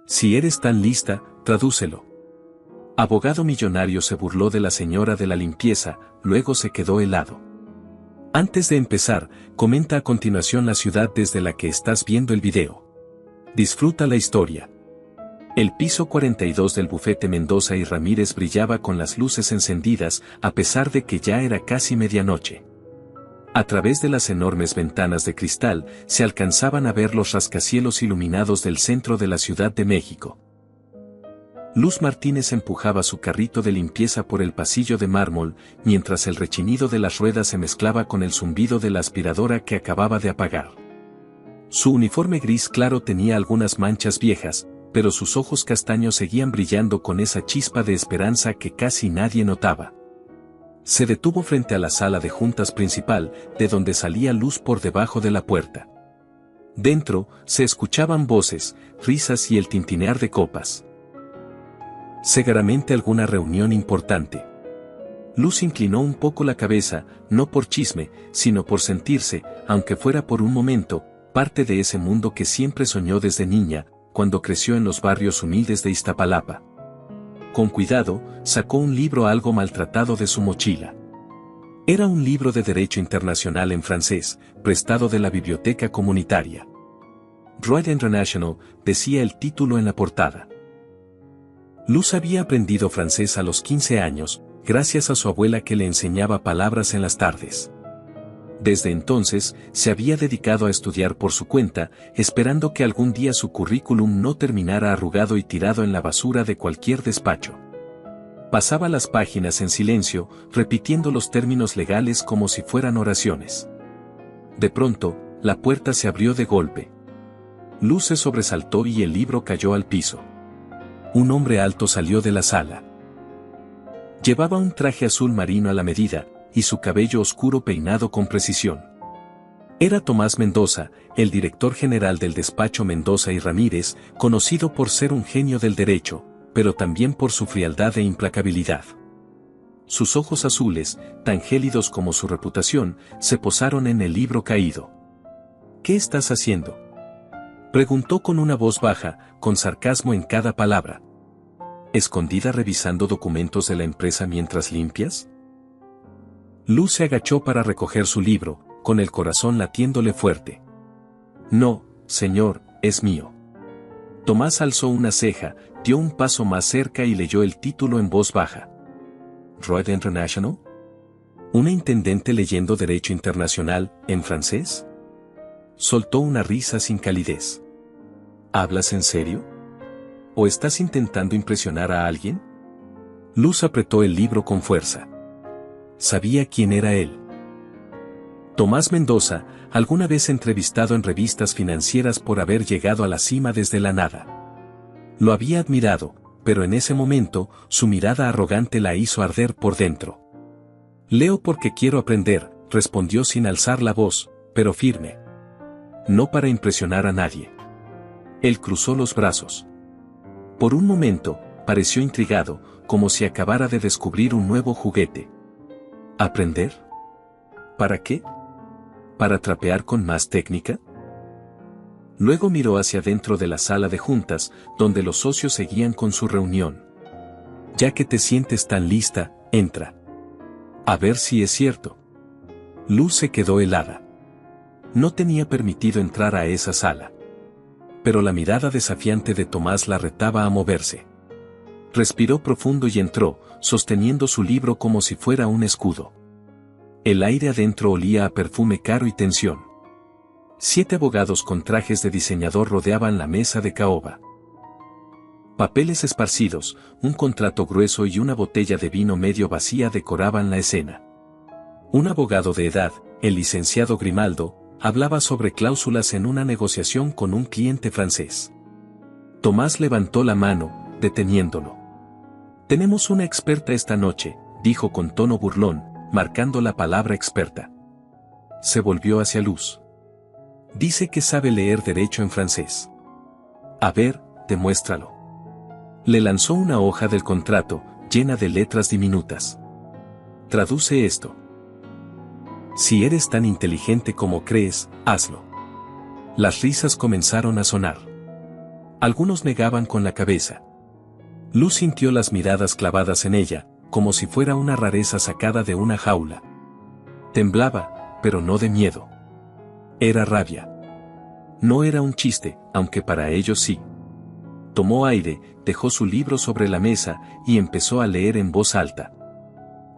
Si eres tan lista, tradúcelo. Abogado millonario se burló de la señora de la limpieza, luego se quedó helado. Antes de empezar, comenta a continuación la ciudad desde la que estás viendo el video. Disfruta la historia. El piso 42 del bufete Mendoza y Ramírez brillaba con las luces encendidas, a pesar de que ya era casi medianoche. A través de las enormes ventanas de cristal, se alcanzaban a ver los rascacielos iluminados del centro de la Ciudad de México. Luz Martínez empujaba su carrito de limpieza por el pasillo de mármol, mientras el rechinido de las ruedas se mezclaba con el zumbido de la aspiradora que acababa de apagar. Su uniforme gris claro tenía algunas manchas viejas, pero sus ojos castaños seguían brillando con esa chispa de esperanza que casi nadie notaba. Se detuvo frente a la sala de juntas principal, de donde salía luz por debajo de la puerta. Dentro, se escuchaban voces, risas y el tintinear de copas. Seguramente alguna reunión importante. Luz inclinó un poco la cabeza, no por chisme, sino por sentirse, aunque fuera por un momento, parte de ese mundo que siempre soñó desde niña, cuando creció en los barrios humildes de Iztapalapa. Con cuidado, sacó un libro algo maltratado de su mochila. Era un libro de Derecho Internacional en francés, prestado de la biblioteca comunitaria. Droit International, decía el título en la portada. Luz había aprendido francés a los 15 años, gracias a su abuela que le enseñaba palabras en las tardes. Desde entonces, se había dedicado a estudiar por su cuenta, esperando que algún día su currículum no terminara arrugado y tirado en la basura de cualquier despacho. Pasaba las páginas en silencio, repitiendo los términos legales como si fueran oraciones. De pronto, la puerta se abrió de golpe. Luz se sobresaltó y el libro cayó al piso. Un hombre alto salió de la sala. Llevaba un traje azul marino a la medida, y su cabello oscuro peinado con precisión. Era Tomás Mendoza, el director general del despacho Mendoza y Ramírez, conocido por ser un genio del derecho, pero también por su frialdad e implacabilidad. Sus ojos azules, tan gélidos como su reputación, se posaron en el libro caído. ¿Qué estás haciendo?, preguntó con una voz baja, con sarcasmo en cada palabra. ¿Escondida revisando documentos de la empresa mientras limpias? Luz se agachó para recoger su libro, con el corazón latiéndole fuerte. No, señor, es mío. Tomás alzó una ceja, dio un paso más cerca y leyó el título en voz baja. ¿Droit International? ¿Una intendente leyendo Derecho Internacional, en francés? Soltó una risa sin calidez. ¿Hablas en serio? ¿O estás intentando impresionar a alguien? Luz apretó el libro con fuerza. Sabía quién era él. Tomás Mendoza, alguna vez entrevistado en revistas financieras por haber llegado a la cima desde la nada. Lo había admirado, pero en ese momento, su mirada arrogante la hizo arder por dentro. Leo porque quiero aprender, respondió sin alzar la voz, pero firme. No para impresionar a nadie. Él cruzó los brazos. Por un momento, pareció intrigado, como si acabara de descubrir un nuevo juguete. ¿Aprender? ¿Para qué? ¿Para trapear con más técnica? Luego miró hacia dentro de la sala de juntas, donde los socios seguían con su reunión. Ya que te sientes tan lista, entra. A ver si es cierto. Luz se quedó helada. No tenía permitido entrar a esa sala. Pero la mirada desafiante de Tomás la retaba a moverse. Respiró profundo y entró, sosteniendo su libro como si fuera un escudo. El aire adentro olía a perfume caro y tensión. 7 abogados con trajes de diseñador rodeaban la mesa de caoba. Papeles esparcidos, un contrato grueso y una botella de vino medio vacía decoraban la escena. Un abogado de edad, el licenciado Grimaldo, hablaba sobre cláusulas en una negociación con un cliente francés. Tomás levantó la mano, deteniéndolo. Tenemos una experta esta noche, dijo con tono burlón, marcando la palabra experta. Se volvió hacia Luz. Dice que sabe leer derecho en francés. A ver, demuéstralo. Le lanzó una hoja del contrato, llena de letras diminutas. Traduce esto. Si eres tan inteligente como crees, hazlo. Las risas comenzaron a sonar. Algunos negaban con la cabeza. Luz sintió las miradas clavadas en ella, como si fuera una rareza sacada de una jaula. Temblaba, pero no de miedo. Era rabia. No era un chiste, aunque para ellos sí. Tomó aire, dejó su libro sobre la mesa y empezó a leer en voz alta.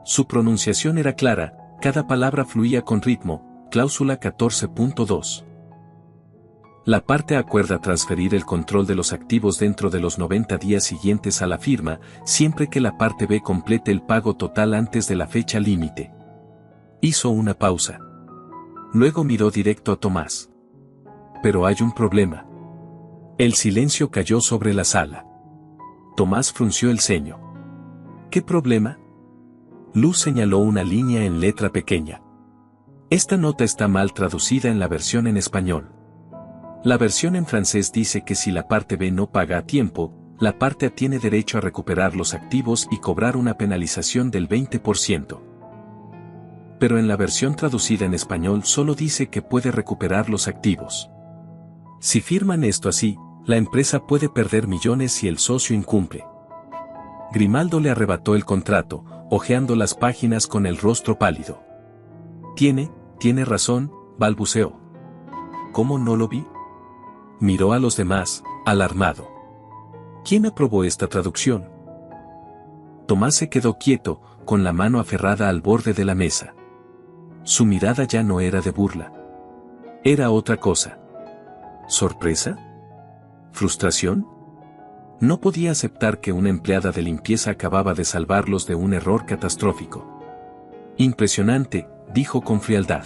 Su pronunciación era clara, cada palabra fluía con ritmo. Cláusula 14.2. La parte A acuerda transferir el control de los activos dentro de los 90 días siguientes a la firma, siempre que la parte B complete el pago total antes de la fecha límite. Hizo una pausa. Luego miró directo a Tomás. Pero hay un problema. El silencio cayó sobre la sala. Tomás frunció el ceño. ¿Qué problema? Luz señaló una línea en letra pequeña. Esta nota está mal traducida en la versión en español. La versión en francés dice que si la parte B no paga a tiempo, la parte A tiene derecho a recuperar los activos y cobrar una penalización del 20%. Pero en la versión traducida en español solo dice que puede recuperar los activos. Si firman esto así, la empresa puede perder millones si el socio incumple. Grimaldo le arrebató el contrato, hojeando las páginas con el rostro pálido. Tiene razón, balbuceó. ¿Cómo no lo vi? Miró a los demás, alarmado. ¿Quién aprobó esta traducción? Tomás se quedó quieto, con la mano aferrada al borde de la mesa. Su mirada ya no era de burla. Era otra cosa. ¿Sorpresa? ¿Frustración? No podía aceptar que una empleada de limpieza acababa de salvarlos de un error catastrófico. Impresionante, dijo con frialdad.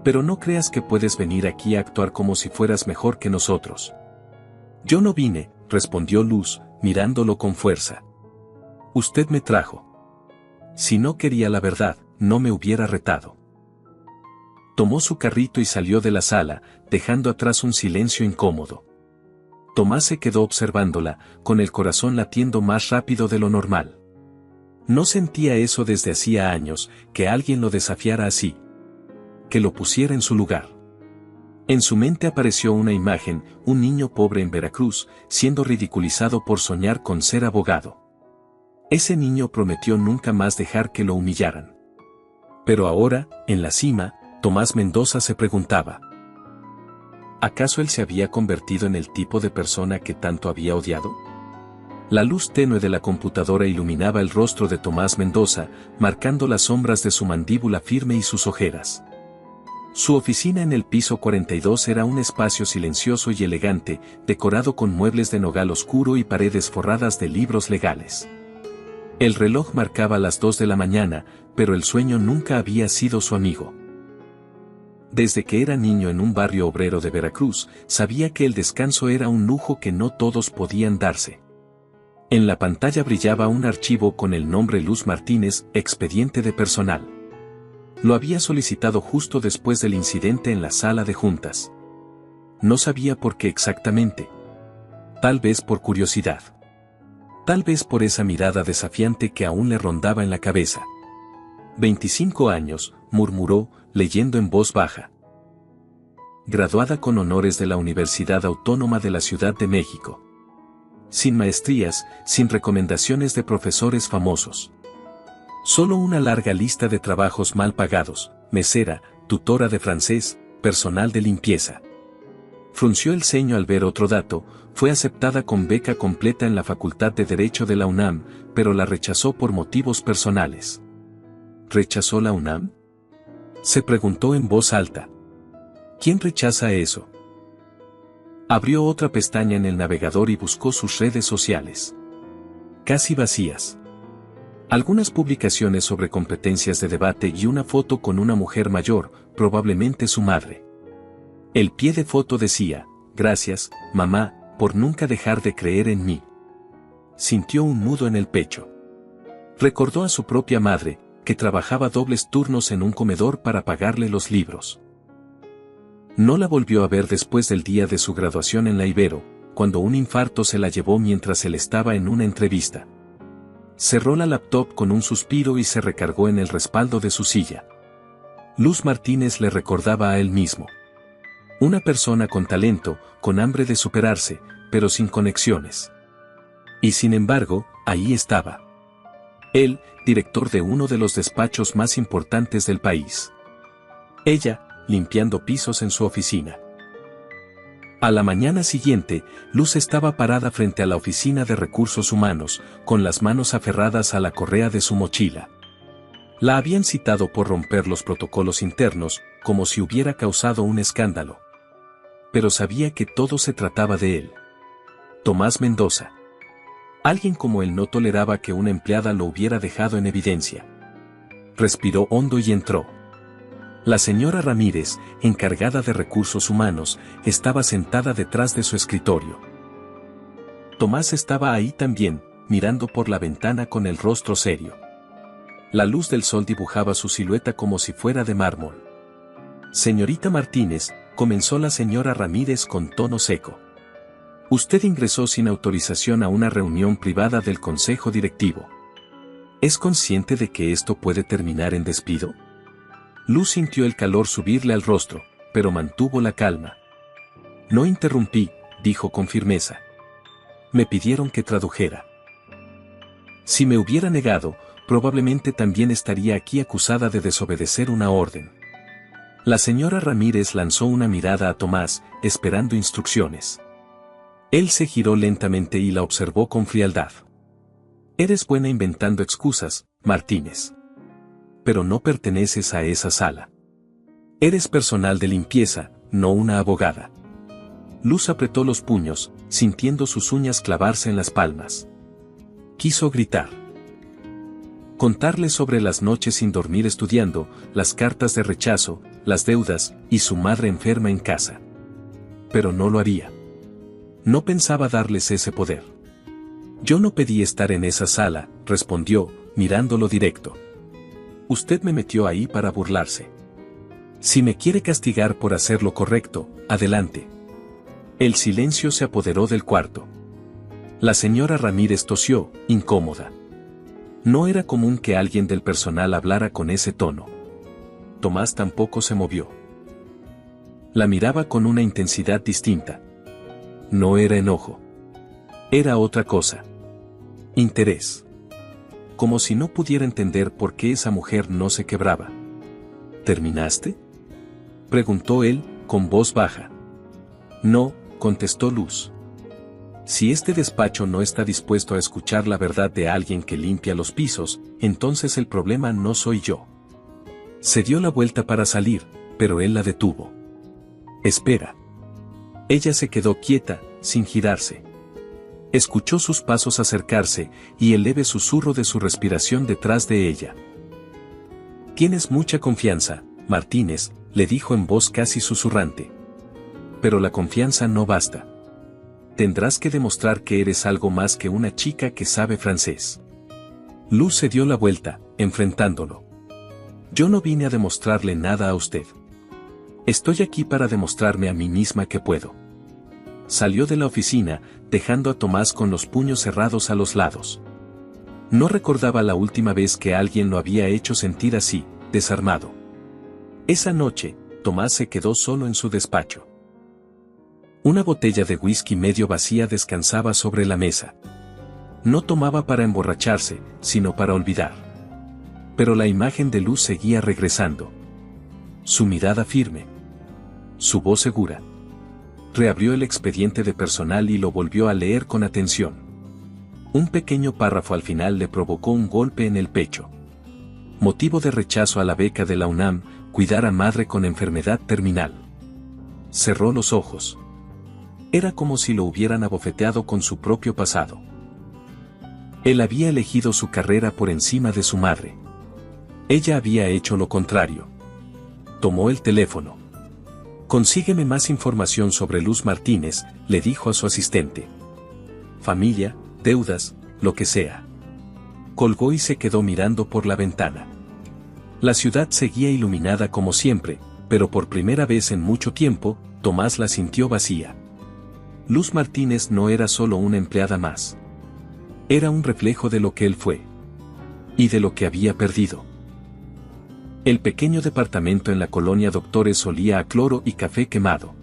Pero no creas que puedes venir aquí a actuar como si fueras mejor que nosotros. Yo no vine, respondió Luz, mirándolo con fuerza. Usted me trajo. Si no quería la verdad, no me hubiera retado. Tomó su carrito y salió de la sala, dejando atrás un silencio incómodo. Tomás se quedó observándola, con el corazón latiendo más rápido de lo normal. No sentía eso desde hacía años, que alguien lo desafiara así. Que lo pusiera en su lugar. En su mente apareció una imagen, un niño pobre en Veracruz, siendo ridiculizado por soñar con ser abogado. Ese niño prometió nunca más dejar que lo humillaran. Pero ahora, en la cima, Tomás Mendoza se preguntaba. ¿Acaso él se había convertido en el tipo de persona que tanto había odiado? La luz tenue de la computadora iluminaba el rostro de Tomás Mendoza, marcando las sombras de su mandíbula firme y sus ojeras. Su oficina en el piso 42 era un espacio silencioso y elegante, decorado con muebles de nogal oscuro y paredes forradas de libros legales. El reloj marcaba las 2 de la mañana, pero el sueño nunca había sido su amigo. Desde que era niño en un barrio obrero de Veracruz, sabía que el descanso era un lujo que no todos podían darse. En la pantalla brillaba un archivo con el nombre Luz Martínez, expediente de personal. Lo había solicitado justo después del incidente en la sala de juntas. No sabía por qué exactamente. Tal vez por curiosidad. Tal vez por esa mirada desafiante que aún le rondaba en la cabeza. 25 años, murmuró, leyendo en voz baja. Graduada con honores de la Universidad Autónoma de la Ciudad de México. Sin maestrías, sin recomendaciones de profesores famosos. Solo una larga lista de trabajos mal pagados, mesera, tutora de francés, personal de limpieza. Frunció el ceño al ver otro dato, fue aceptada con beca completa en la Facultad de Derecho de la UNAM, pero la rechazó por motivos personales. ¿Rechazó la UNAM? Se preguntó en voz alta. ¿Quién rechaza eso? Abrió otra pestaña en el navegador y buscó sus redes sociales. Casi vacías. Algunas publicaciones sobre competencias de debate y una foto con una mujer mayor, probablemente su madre. El pie de foto decía, gracias, mamá, por nunca dejar de creer en mí. Sintió un nudo en el pecho. Recordó a su propia madre, que trabajaba dobles turnos en un comedor para pagarle los libros. No la volvió a ver después del día de su graduación en la Ibero, cuando un infarto se la llevó mientras él estaba en una entrevista. Cerró la laptop con un suspiro y se recargó en el respaldo de su silla. Luz Martínez le recordaba a él mismo. Una persona con talento, con hambre de superarse, pero sin conexiones. Y sin embargo, ahí estaba. Él, director de uno de los despachos más importantes del país. Ella, limpiando pisos en su oficina. A la mañana siguiente, Luz estaba parada frente a la oficina de recursos humanos, con las manos aferradas a la correa de su mochila. La habían citado por romper los protocolos internos, como si hubiera causado un escándalo. Pero sabía que todo se trataba de él. Tomás Mendoza. Alguien como él no toleraba que una empleada lo hubiera dejado en evidencia. Respiró hondo y entró. La señora Ramírez, encargada de recursos humanos, estaba sentada detrás de su escritorio. Tomás estaba ahí también, mirando por la ventana con el rostro serio. La luz del sol dibujaba su silueta como si fuera de mármol. Señorita Martínez, comenzó la señora Ramírez con tono seco. Usted ingresó sin autorización a una reunión privada del consejo directivo. ¿Es consciente de que esto puede terminar en despido? Luz sintió el calor subirle al rostro, pero mantuvo la calma. No interrumpí, dijo con firmeza. Me pidieron que tradujera. Si me hubiera negado, probablemente también estaría aquí acusada de desobedecer una orden. La señora Ramírez lanzó una mirada a Tomás, esperando instrucciones. Él se giró lentamente y la observó con frialdad. Eres buena inventando excusas, Martínez. Pero no perteneces a esa sala. Eres personal de limpieza, no una abogada. Luz apretó los puños, sintiendo sus uñas clavarse en las palmas. Quiso gritar. Contarle sobre las noches sin dormir estudiando, las cartas de rechazo, las deudas, y su madre enferma en casa. Pero no lo haría. No pensaba darles ese poder. Yo no pedí estar en esa sala, respondió, mirándolo directo. Usted me metió ahí para burlarse. Si me quiere castigar por hacer lo correcto, adelante. El silencio se apoderó del cuarto. La señora Ramírez tosió, incómoda. No era común que alguien del personal hablara con ese tono. Tomás tampoco se movió. La miraba con una intensidad distinta. No era enojo. Era otra cosa. Interés. Como si no pudiera entender por qué esa mujer no se quebraba. ¿Terminaste?, preguntó él, con voz baja. No, contestó Luz. Si este despacho no está dispuesto a escuchar la verdad de alguien que limpia los pisos, entonces el problema no soy yo. Se dio la vuelta para salir, pero él la detuvo. Espera. Ella se quedó quieta, sin girarse. Escuchó sus pasos acercarse, y el leve susurro de su respiración detrás de ella. Tienes mucha confianza, Martínez, le dijo en voz casi susurrante. Pero la confianza no basta. Tendrás que demostrar que eres algo más que una chica que sabe francés. Luz se dio la vuelta, enfrentándolo. Yo no vine a demostrarle nada a usted. Estoy aquí para demostrarme a mí misma que puedo. Salió de la oficina, dejando a Tomás con los puños cerrados a los lados. No recordaba la última vez que alguien lo había hecho sentir así, desarmado. Esa noche, Tomás se quedó solo en su despacho. Una botella de whisky medio vacía descansaba sobre la mesa. No tomaba para emborracharse, sino para olvidar. Pero la imagen de Luz seguía regresando. Su mirada firme. Su voz segura. Reabrió el expediente de personal y lo volvió a leer con atención. Un pequeño párrafo al final le provocó un golpe en el pecho. Motivo de rechazo a la beca de la UNAM, cuidar a madre con enfermedad terminal. Cerró los ojos. Era como si lo hubieran abofeteado con su propio pasado. Él había elegido su carrera por encima de su madre. Ella había hecho lo contrario. Tomó el teléfono. Consígueme más información sobre Luz Martínez, le dijo a su asistente. Familia, deudas, lo que sea. Colgó y se quedó mirando por la ventana. La ciudad seguía iluminada como siempre, pero por primera vez en mucho tiempo, Tomás la sintió vacía. Luz Martínez no era solo una empleada más. Era un reflejo de lo que él fue. Y de lo que había perdido. El pequeño departamento en la colonia Doctores olía a cloro y café quemado.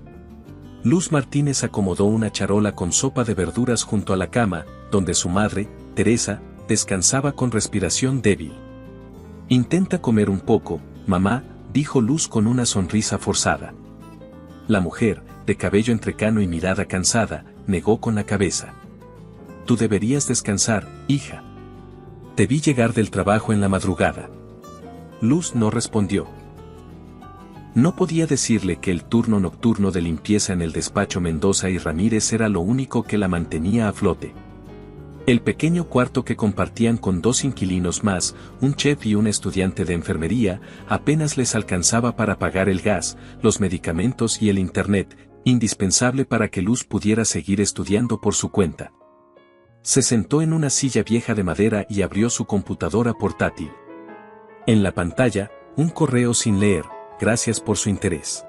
Luz Martínez acomodó una charola con sopa de verduras junto a la cama, donde su madre, Teresa, descansaba con respiración débil. «Intenta comer un poco, mamá», dijo Luz con una sonrisa forzada. La mujer, de cabello entrecano y mirada cansada, negó con la cabeza. «Tú deberías descansar, hija. Te vi llegar del trabajo en la madrugada». Luz no respondió. No podía decirle que el turno nocturno de limpieza en el despacho Mendoza y Ramírez era lo único que la mantenía a flote. El pequeño cuarto que compartían con 2 inquilinos más, un chef y un estudiante de enfermería, apenas les alcanzaba para pagar el gas, los medicamentos y el internet, indispensable para que Luz pudiera seguir estudiando por su cuenta. Se sentó en una silla vieja de madera y abrió su computadora portátil. En la pantalla, un correo sin leer: «Gracias por su interés.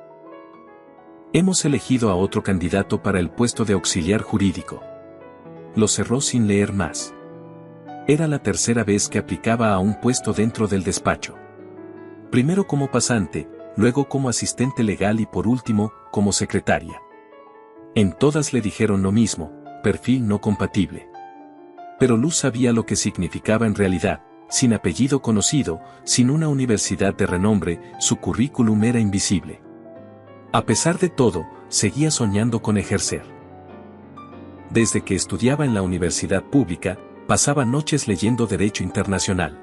Hemos elegido a otro candidato para el puesto de auxiliar jurídico». Lo cerró sin leer más. Era la tercera vez que aplicaba a un puesto dentro del despacho. Primero como pasante, luego como asistente legal y por último, como secretaria. En todas le dijeron lo mismo: perfil no compatible. Pero Luz sabía lo que significaba en realidad: sin apellido conocido, sin una universidad de renombre, su currículum era invisible. A pesar de todo, seguía soñando con ejercer. Desde que estudiaba en la universidad pública, pasaba noches leyendo Derecho Internacional.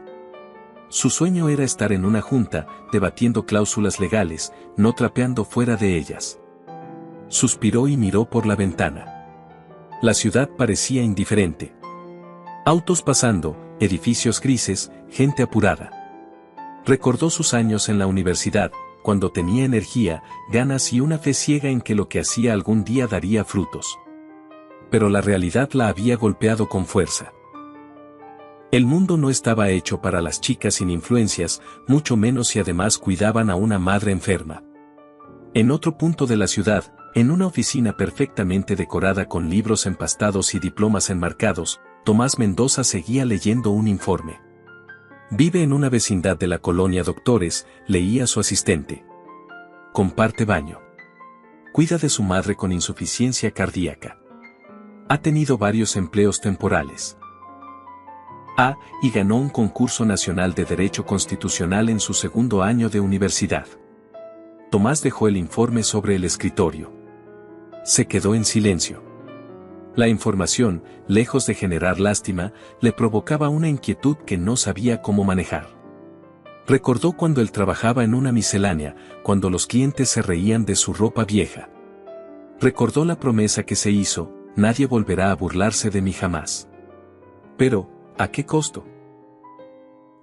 Su sueño era estar en una junta, debatiendo cláusulas legales, no trapeando fuera de ellas. Suspiró y miró por la ventana. La ciudad parecía indiferente. Autos pasando, edificios grises, gente apurada. Recordó sus años en la universidad, cuando tenía energía, ganas y una fe ciega en que lo que hacía algún día daría frutos. Pero la realidad la había golpeado con fuerza. El mundo no estaba hecho para las chicas sin influencias, mucho menos si además cuidaban a una madre enferma. En otro punto de la ciudad, en una oficina perfectamente decorada con libros empastados y diplomas enmarcados, Tomás Mendoza seguía leyendo un informe. «Vive en una vecindad de la colonia Doctores», leía su asistente. «Comparte baño. Cuida de su madre con insuficiencia cardíaca. Ha tenido varios empleos temporales. Y ganó un concurso nacional de Derecho Constitucional en su segundo año de universidad». Tomás dejó el informe sobre el escritorio. Se quedó en silencio. La información, lejos de generar lástima, le provocaba una inquietud que no sabía cómo manejar. Recordó cuando él trabajaba en una miscelánea, cuando los clientes se reían de su ropa vieja. Recordó la promesa que se hizo: «Nadie volverá a burlarse de mí jamás». Pero, ¿a qué costo?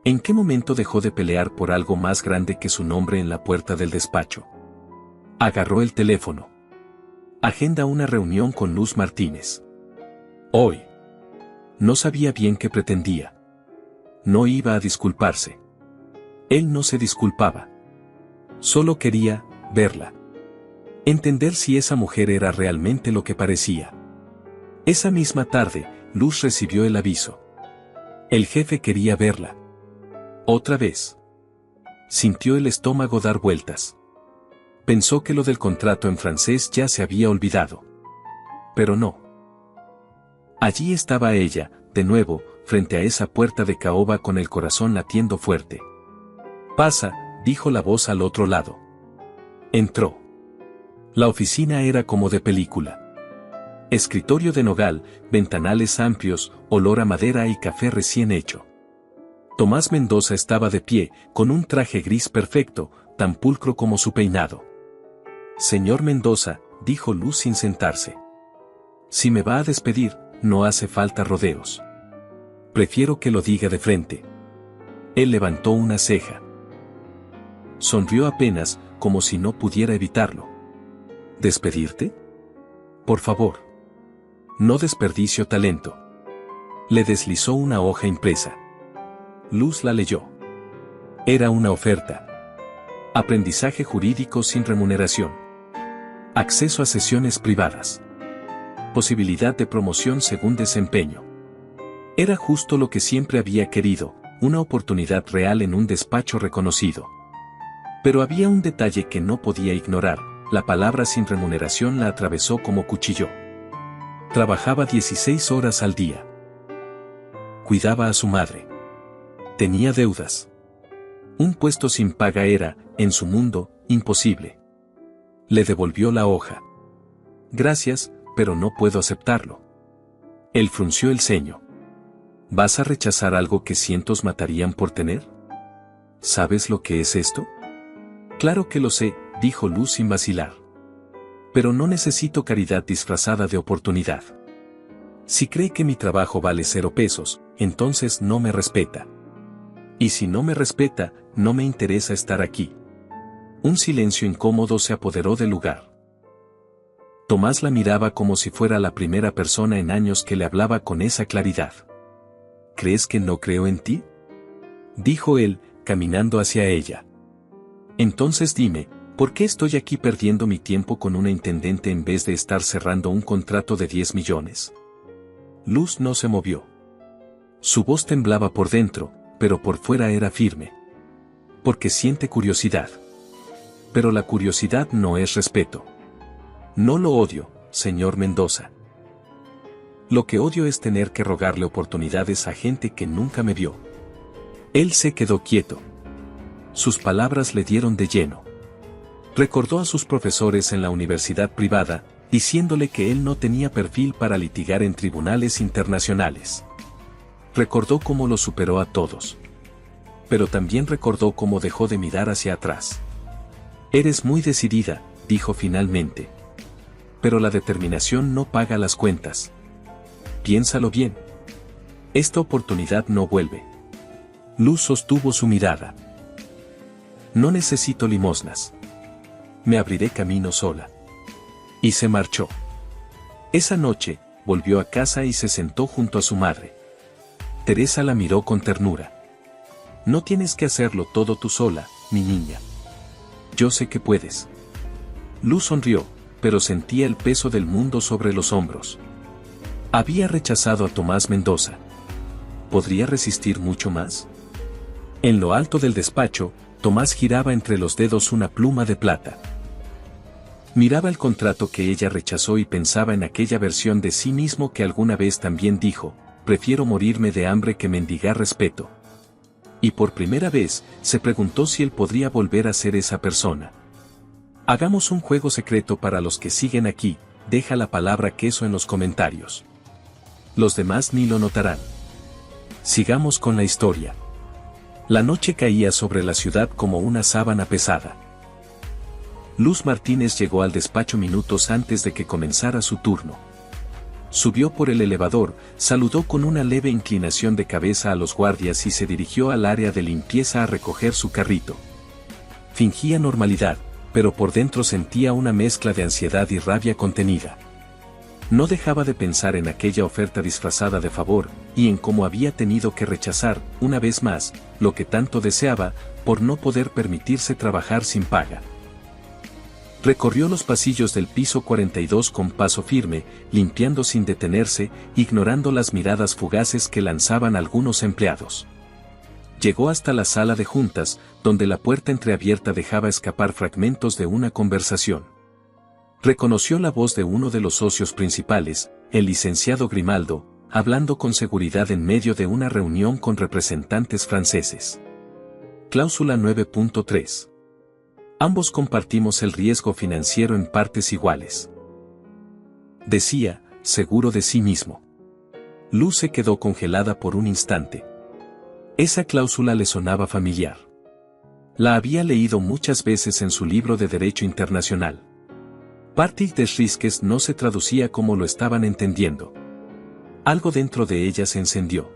¿En qué momento dejó de pelear por algo más grande que su nombre en la puerta del despacho? Agarró el teléfono. Agenda una reunión con Luz Martínez. Hoy. No sabía bien qué pretendía. No iba a disculparse. Él no se disculpaba. Solo quería verla. Entender si esa mujer era realmente lo que parecía. Esa misma tarde, Luz recibió el aviso. El jefe quería verla. Otra vez. Sintió el estómago dar vueltas. Pensó que lo del contrato en francés ya se había olvidado. Pero no. Allí estaba ella, de nuevo, frente a esa puerta de caoba con el corazón latiendo fuerte. «Pasa», dijo la voz al otro lado. Entró. La oficina era como de película. Escritorio de nogal, ventanales amplios, olor a madera y café recién hecho. Tomás Mendoza estaba de pie, con un traje gris perfecto, tan pulcro como su peinado. «Señor Mendoza», dijo Luz sin sentarse. «Si me va a despedir, no hace falta rodeos. Prefiero que lo diga de frente». Él levantó una ceja. Sonrió apenas, como si no pudiera evitarlo. «¿Despedirte? Por favor. No desperdicio talento». Le deslizó una hoja impresa. Luz la leyó. Era una oferta. Aprendizaje jurídico sin remuneración. Acceso a sesiones privadas. Posibilidad de promoción según desempeño. Era justo lo que siempre había querido, una oportunidad real en un despacho reconocido. Pero había un detalle que no podía ignorar: la palabra sin remuneración la atravesó como cuchillo. Trabajaba 16 horas al día. Cuidaba a su madre. Tenía deudas. Un puesto sin paga era, en su mundo, imposible. Le devolvió la hoja. Gracias, pero no puedo aceptarlo. Él frunció el ceño. ¿Vas a rechazar algo que cientos matarían por tener? ¿Sabes lo que es esto? Claro que lo sé, dijo Luz sin vacilar. Pero no necesito caridad disfrazada de oportunidad. Si cree que mi trabajo vale 0 pesos, entonces no me respeta. Y si no me respeta, no me interesa estar aquí. Un silencio incómodo se apoderó del lugar. Tomás la miraba como si fuera la primera persona en años que le hablaba con esa claridad. ¿Crees que no creo en ti?, dijo él, caminando hacia ella. Entonces dime, ¿por qué estoy aquí perdiendo mi tiempo con una intendente en vez de estar cerrando un contrato de 10 millones? Luz no se movió. Su voz temblaba por dentro, pero por fuera era firme. Porque siente curiosidad. Pero la curiosidad no es respeto. No lo odio, señor Mendoza. Lo que odio es tener que rogarle oportunidades a gente que nunca me vio. Él se quedó quieto. Sus palabras le dieron de lleno. Recordó a sus profesores en la universidad privada, diciéndole que él no tenía perfil para litigar en tribunales internacionales. Recordó cómo los superó a todos. Pero también recordó cómo dejó de mirar hacia atrás. Eres muy decidida, dijo finalmente. Pero la determinación no paga las cuentas. Piénsalo bien. Esta oportunidad no vuelve. Luz sostuvo su mirada. No necesito limosnas. Me abriré camino sola. Y se marchó. Esa noche, volvió a casa y se sentó junto a su madre. Teresa la miró con ternura. No tienes que hacerlo todo tú sola, mi niña. Yo sé que puedes. Luz sonrió, pero sentía el peso del mundo sobre los hombros. Había rechazado a Tomás Mendoza. ¿Podría resistir mucho más? En lo alto del despacho, Tomás giraba entre los dedos una pluma de plata. Miraba el contrato que ella rechazó y pensaba en aquella versión de sí mismo que alguna vez también dijo, prefiero morirme de hambre que mendigar respeto. Y por primera vez, se preguntó si él podría volver a ser esa persona. Hagamos un juego secreto para los que siguen aquí, deja la palabra queso en los comentarios. Los demás ni lo notarán. Sigamos con la historia. La noche caía sobre la ciudad como una sábana pesada. Luz Martínez llegó al despacho minutos antes de que comenzara su turno. Subió por el elevador, saludó con una leve inclinación de cabeza a los guardias y se dirigió al área de limpieza a recoger su carrito. Fingía normalidad, pero por dentro sentía una mezcla de ansiedad y rabia contenida. No dejaba de pensar en aquella oferta disfrazada de favor, y en cómo había tenido que rechazar, una vez más, lo que tanto deseaba, por no poder permitirse trabajar sin paga. Recorrió los pasillos del piso 42 con paso firme, limpiando sin detenerse, ignorando las miradas fugaces que lanzaban algunos empleados. Llegó hasta la sala de juntas, donde la puerta entreabierta dejaba escapar fragmentos de una conversación. Reconoció la voz de uno de los socios principales, el licenciado Grimaldo, hablando con seguridad en medio de una reunión con representantes franceses. Cláusula 9.3. Ambos compartimos el riesgo financiero en partes iguales. Decía, seguro de sí mismo. Luz se quedó congelada por un instante. Esa cláusula le sonaba familiar. La había leído muchas veces en su libro de Derecho Internacional. Parties des risques no se traducía como lo estaban entendiendo. Algo dentro de ella se encendió.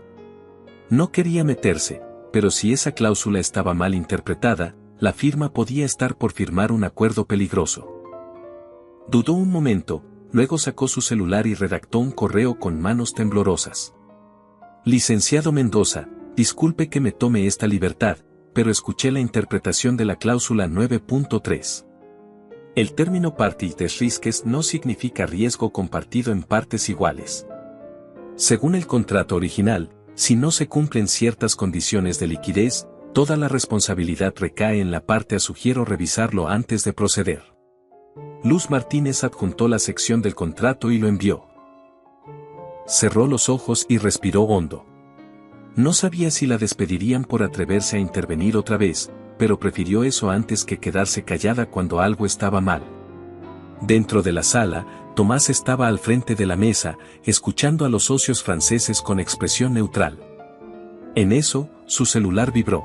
No quería meterse, pero si esa cláusula estaba mal interpretada, la firma podía estar por firmar un acuerdo peligroso. Dudó un momento, luego sacó su celular y redactó un correo con manos temblorosas. Licenciado Mendoza, disculpe que me tome esta libertad, pero escuché la interpretación de la cláusula 9.3. El término parties des risques no significa riesgo compartido en partes iguales. Según el contrato original, si no se cumplen ciertas condiciones de liquidez, toda la responsabilidad recae en la parte. Sugiero revisarlo antes de proceder. Luz Martínez adjuntó la sección del contrato y lo envió. Cerró los ojos y respiró hondo. No sabía si la despedirían por atreverse a intervenir otra vez, pero prefirió eso antes que quedarse callada cuando algo estaba mal. Dentro de la sala, Tomás estaba al frente de la mesa, escuchando a los socios franceses con expresión neutral. En eso, su celular vibró.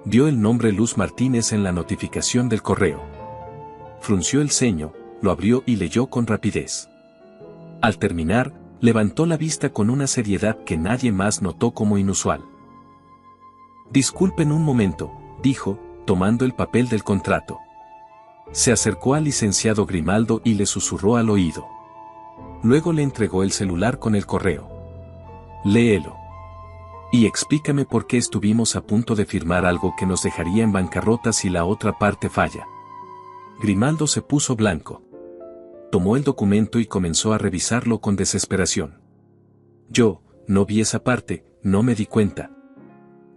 Vio el nombre Luz Martínez en la notificación del correo. Frunció el ceño, lo abrió y leyó con rapidez. Al terminar, levantó la vista con una seriedad que nadie más notó como inusual. «Disculpen un momento», dijo, tomando el papel del contrato. Se acercó al licenciado Grimaldo y le susurró al oído. Luego le entregó el celular con el correo. «Léelo. Y explícame por qué estuvimos a punto de firmar algo que nos dejaría en bancarrota si la otra parte falla». Grimaldo se puso blanco. Tomó el documento y comenzó a revisarlo con desesperación. «Yo, no vi esa parte, no me di cuenta».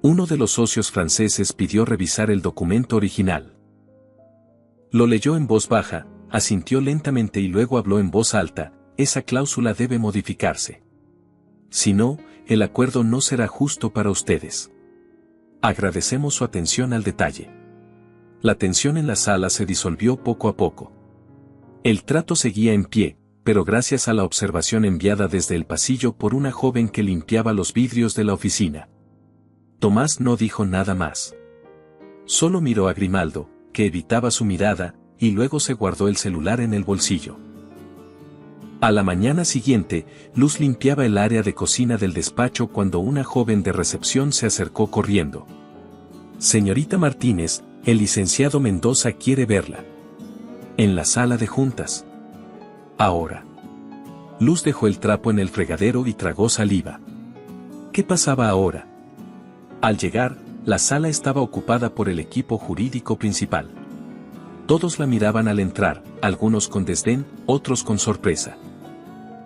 Uno de los socios franceses pidió revisar el documento original. Lo leyó en voz baja, asintió lentamente y luego habló en voz alta: «Esa cláusula debe modificarse. Si no, el acuerdo no será justo para ustedes. Agradecemos su atención al detalle». La tensión en la sala se disolvió poco a poco. El trato seguía en pie, pero gracias a la observación enviada desde el pasillo por una joven que limpiaba los vidrios de la oficina. Tomás no dijo nada más. Solo miró a Grimaldo, que evitaba su mirada, y luego se guardó el celular en el bolsillo. A la mañana siguiente, Luz limpiaba el área de cocina del despacho cuando una joven de recepción se acercó corriendo. «Señorita Martínez, el licenciado Mendoza quiere verla. En la sala de juntas. Ahora». Luz dejó el trapo en el fregadero y tragó saliva. ¿Qué pasaba ahora? Al llegar, la sala estaba ocupada por el equipo jurídico principal. Todos la miraban al entrar, algunos con desdén, otros con sorpresa.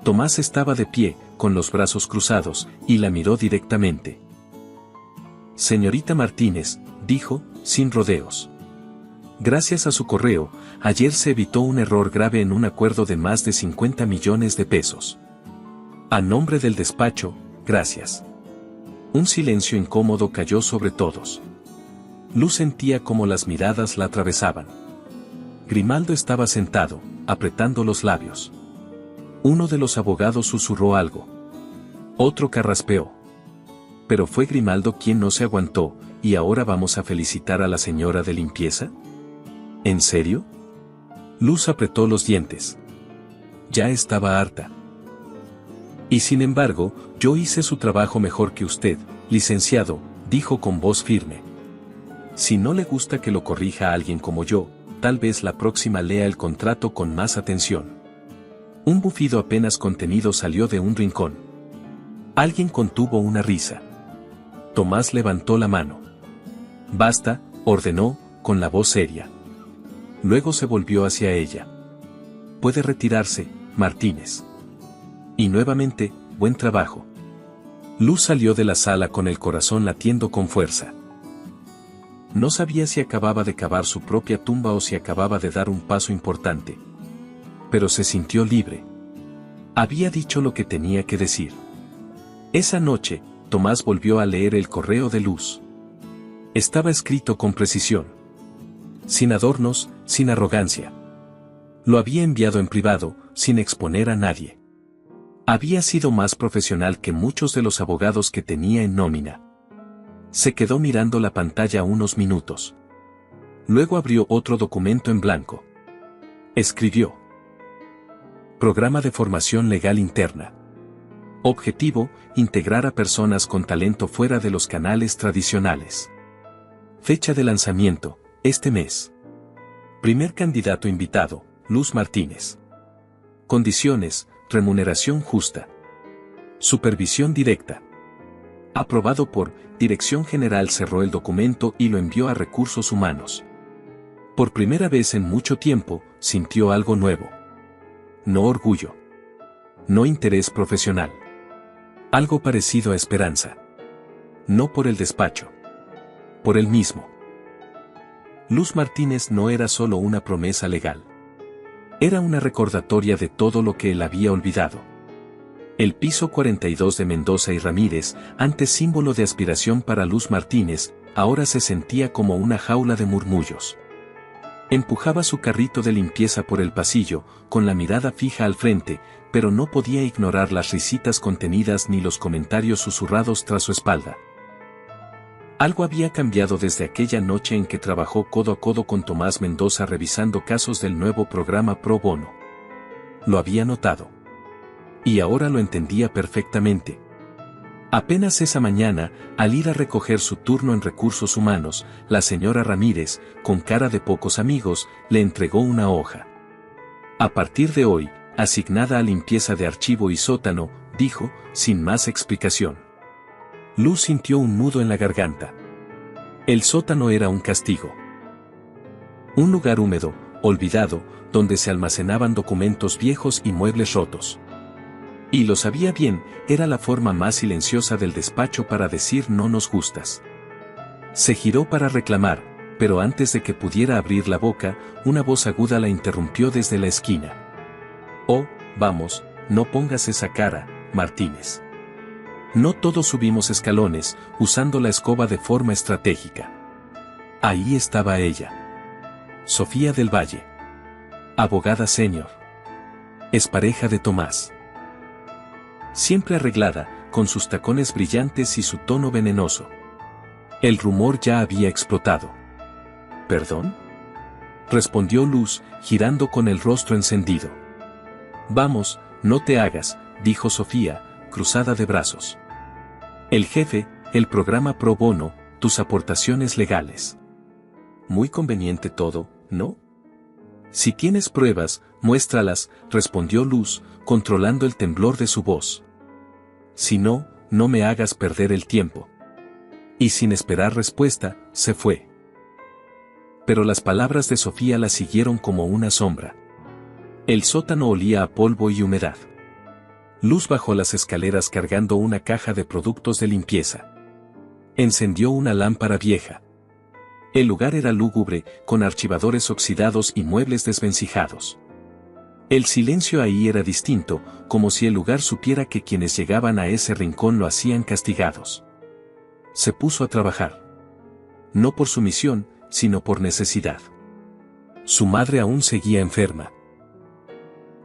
Tomás estaba de pie, con los brazos cruzados, y la miró directamente. «Señorita Martínez», dijo, sin rodeos. «Gracias a su correo, ayer se evitó un error grave en un acuerdo de más de 50 millones de pesos. A nombre del despacho, gracias». Un silencio incómodo cayó sobre todos. Luz sentía como las miradas la atravesaban. Grimaldo estaba sentado, apretando los labios. Uno de los abogados susurró algo. Otro carraspeó. Pero fue Grimaldo quien no se aguantó. ¿Y ahora vamos a felicitar a la señora de limpieza? ¿En serio? Luz apretó los dientes. Ya estaba harta. «Y sin embargo, yo hice su trabajo mejor que usted, licenciado», dijo con voz firme. «Si no le gusta que lo corrija a alguien como yo, tal vez la próxima lea el contrato con más atención». Un bufido apenas contenido salió de un rincón. Alguien contuvo una risa. Tomás levantó la mano. «Basta», ordenó, con la voz seria. Luego se volvió hacia ella. «Puede retirarse, Martínez». Y nuevamente, «Buen trabajo». Luz salió de la sala con el corazón latiendo con fuerza. No sabía si acababa de cavar su propia tumba o si acababa de dar un paso importante. Pero se sintió libre. Había dicho lo que tenía que decir. Esa noche, Tomás volvió a leer el correo de Luz. Estaba escrito con precisión. Sin adornos, sin arrogancia. Lo había enviado en privado, sin exponer a nadie. Había sido más profesional que muchos de los abogados que tenía en nómina. Se quedó mirando la pantalla unos minutos. Luego abrió otro documento en blanco. Escribió: Programa de Formación Legal Interna. Objetivo: integrar a personas con talento fuera de los canales tradicionales. Fecha de lanzamiento: este mes. Primer candidato invitado: Luz Martínez. Condiciones: remuneración justa. Supervisión directa. Aprobado por Dirección General. Cerró el documento y lo envió a Recursos Humanos. Por primera vez en mucho tiempo, sintió algo nuevo. No orgullo. No interés profesional. Algo parecido a esperanza. No por el despacho. Por él mismo. Luz Martínez no era solo una promesa legal. Era una recordatoria de todo lo que él había olvidado. El piso 42 de Mendoza y Ramírez, antes símbolo de aspiración para Luz Martínez, ahora se sentía como una jaula de murmullos. Empujaba su carrito de limpieza por el pasillo, con la mirada fija al frente, pero no podía ignorar las risitas contenidas ni los comentarios susurrados tras su espalda. Algo había cambiado desde aquella noche en que trabajó codo a codo con Tomás Mendoza revisando casos del nuevo programa Pro Bono. Lo había notado. Y ahora lo entendía perfectamente. Apenas esa mañana, al ir a recoger su turno en recursos humanos, la señora Ramírez, con cara de pocos amigos, le entregó una hoja. A partir de hoy, asignada a limpieza de archivo y sótano, dijo, sin más explicación. Luz sintió un nudo en la garganta. El sótano era un castigo. Un lugar húmedo, olvidado, donde se almacenaban documentos viejos y muebles rotos. Y lo sabía bien, era la forma más silenciosa del despacho para decir no nos gustas. Se giró para reclamar, pero antes de que pudiera abrir la boca, una voz aguda la interrumpió desde la esquina. Oh, vamos, no pongas esa cara, Martínez. No todos subimos escalones, usando la escoba de forma estratégica. Ahí estaba ella. Sofía del Valle. Abogada senior. Expareja de Tomás. Siempre arreglada, con sus tacones brillantes y su tono venenoso. El rumor ya había explotado. ¿Perdón? Respondió Luz, girando con el rostro encendido. Vamos, no te hagas, dijo Sofía, cruzada de brazos. El jefe, el programa Pro Bono, tus aportaciones legales. Muy conveniente todo, ¿no? Si tienes pruebas, muéstralas, respondió Luz, controlando el temblor de su voz. Si no, no me hagas perder el tiempo. Y sin esperar respuesta, se fue. Pero las palabras de Sofía la siguieron como una sombra. El sótano olía a polvo y humedad. Luz bajó las escaleras cargando una caja de productos de limpieza. Encendió una lámpara vieja. El lugar era lúgubre, con archivadores oxidados y muebles desvencijados. El silencio ahí era distinto, como si el lugar supiera que quienes llegaban a ese rincón lo hacían castigados. Se puso a trabajar. No por sumisión, sino por necesidad. Su madre aún seguía enferma.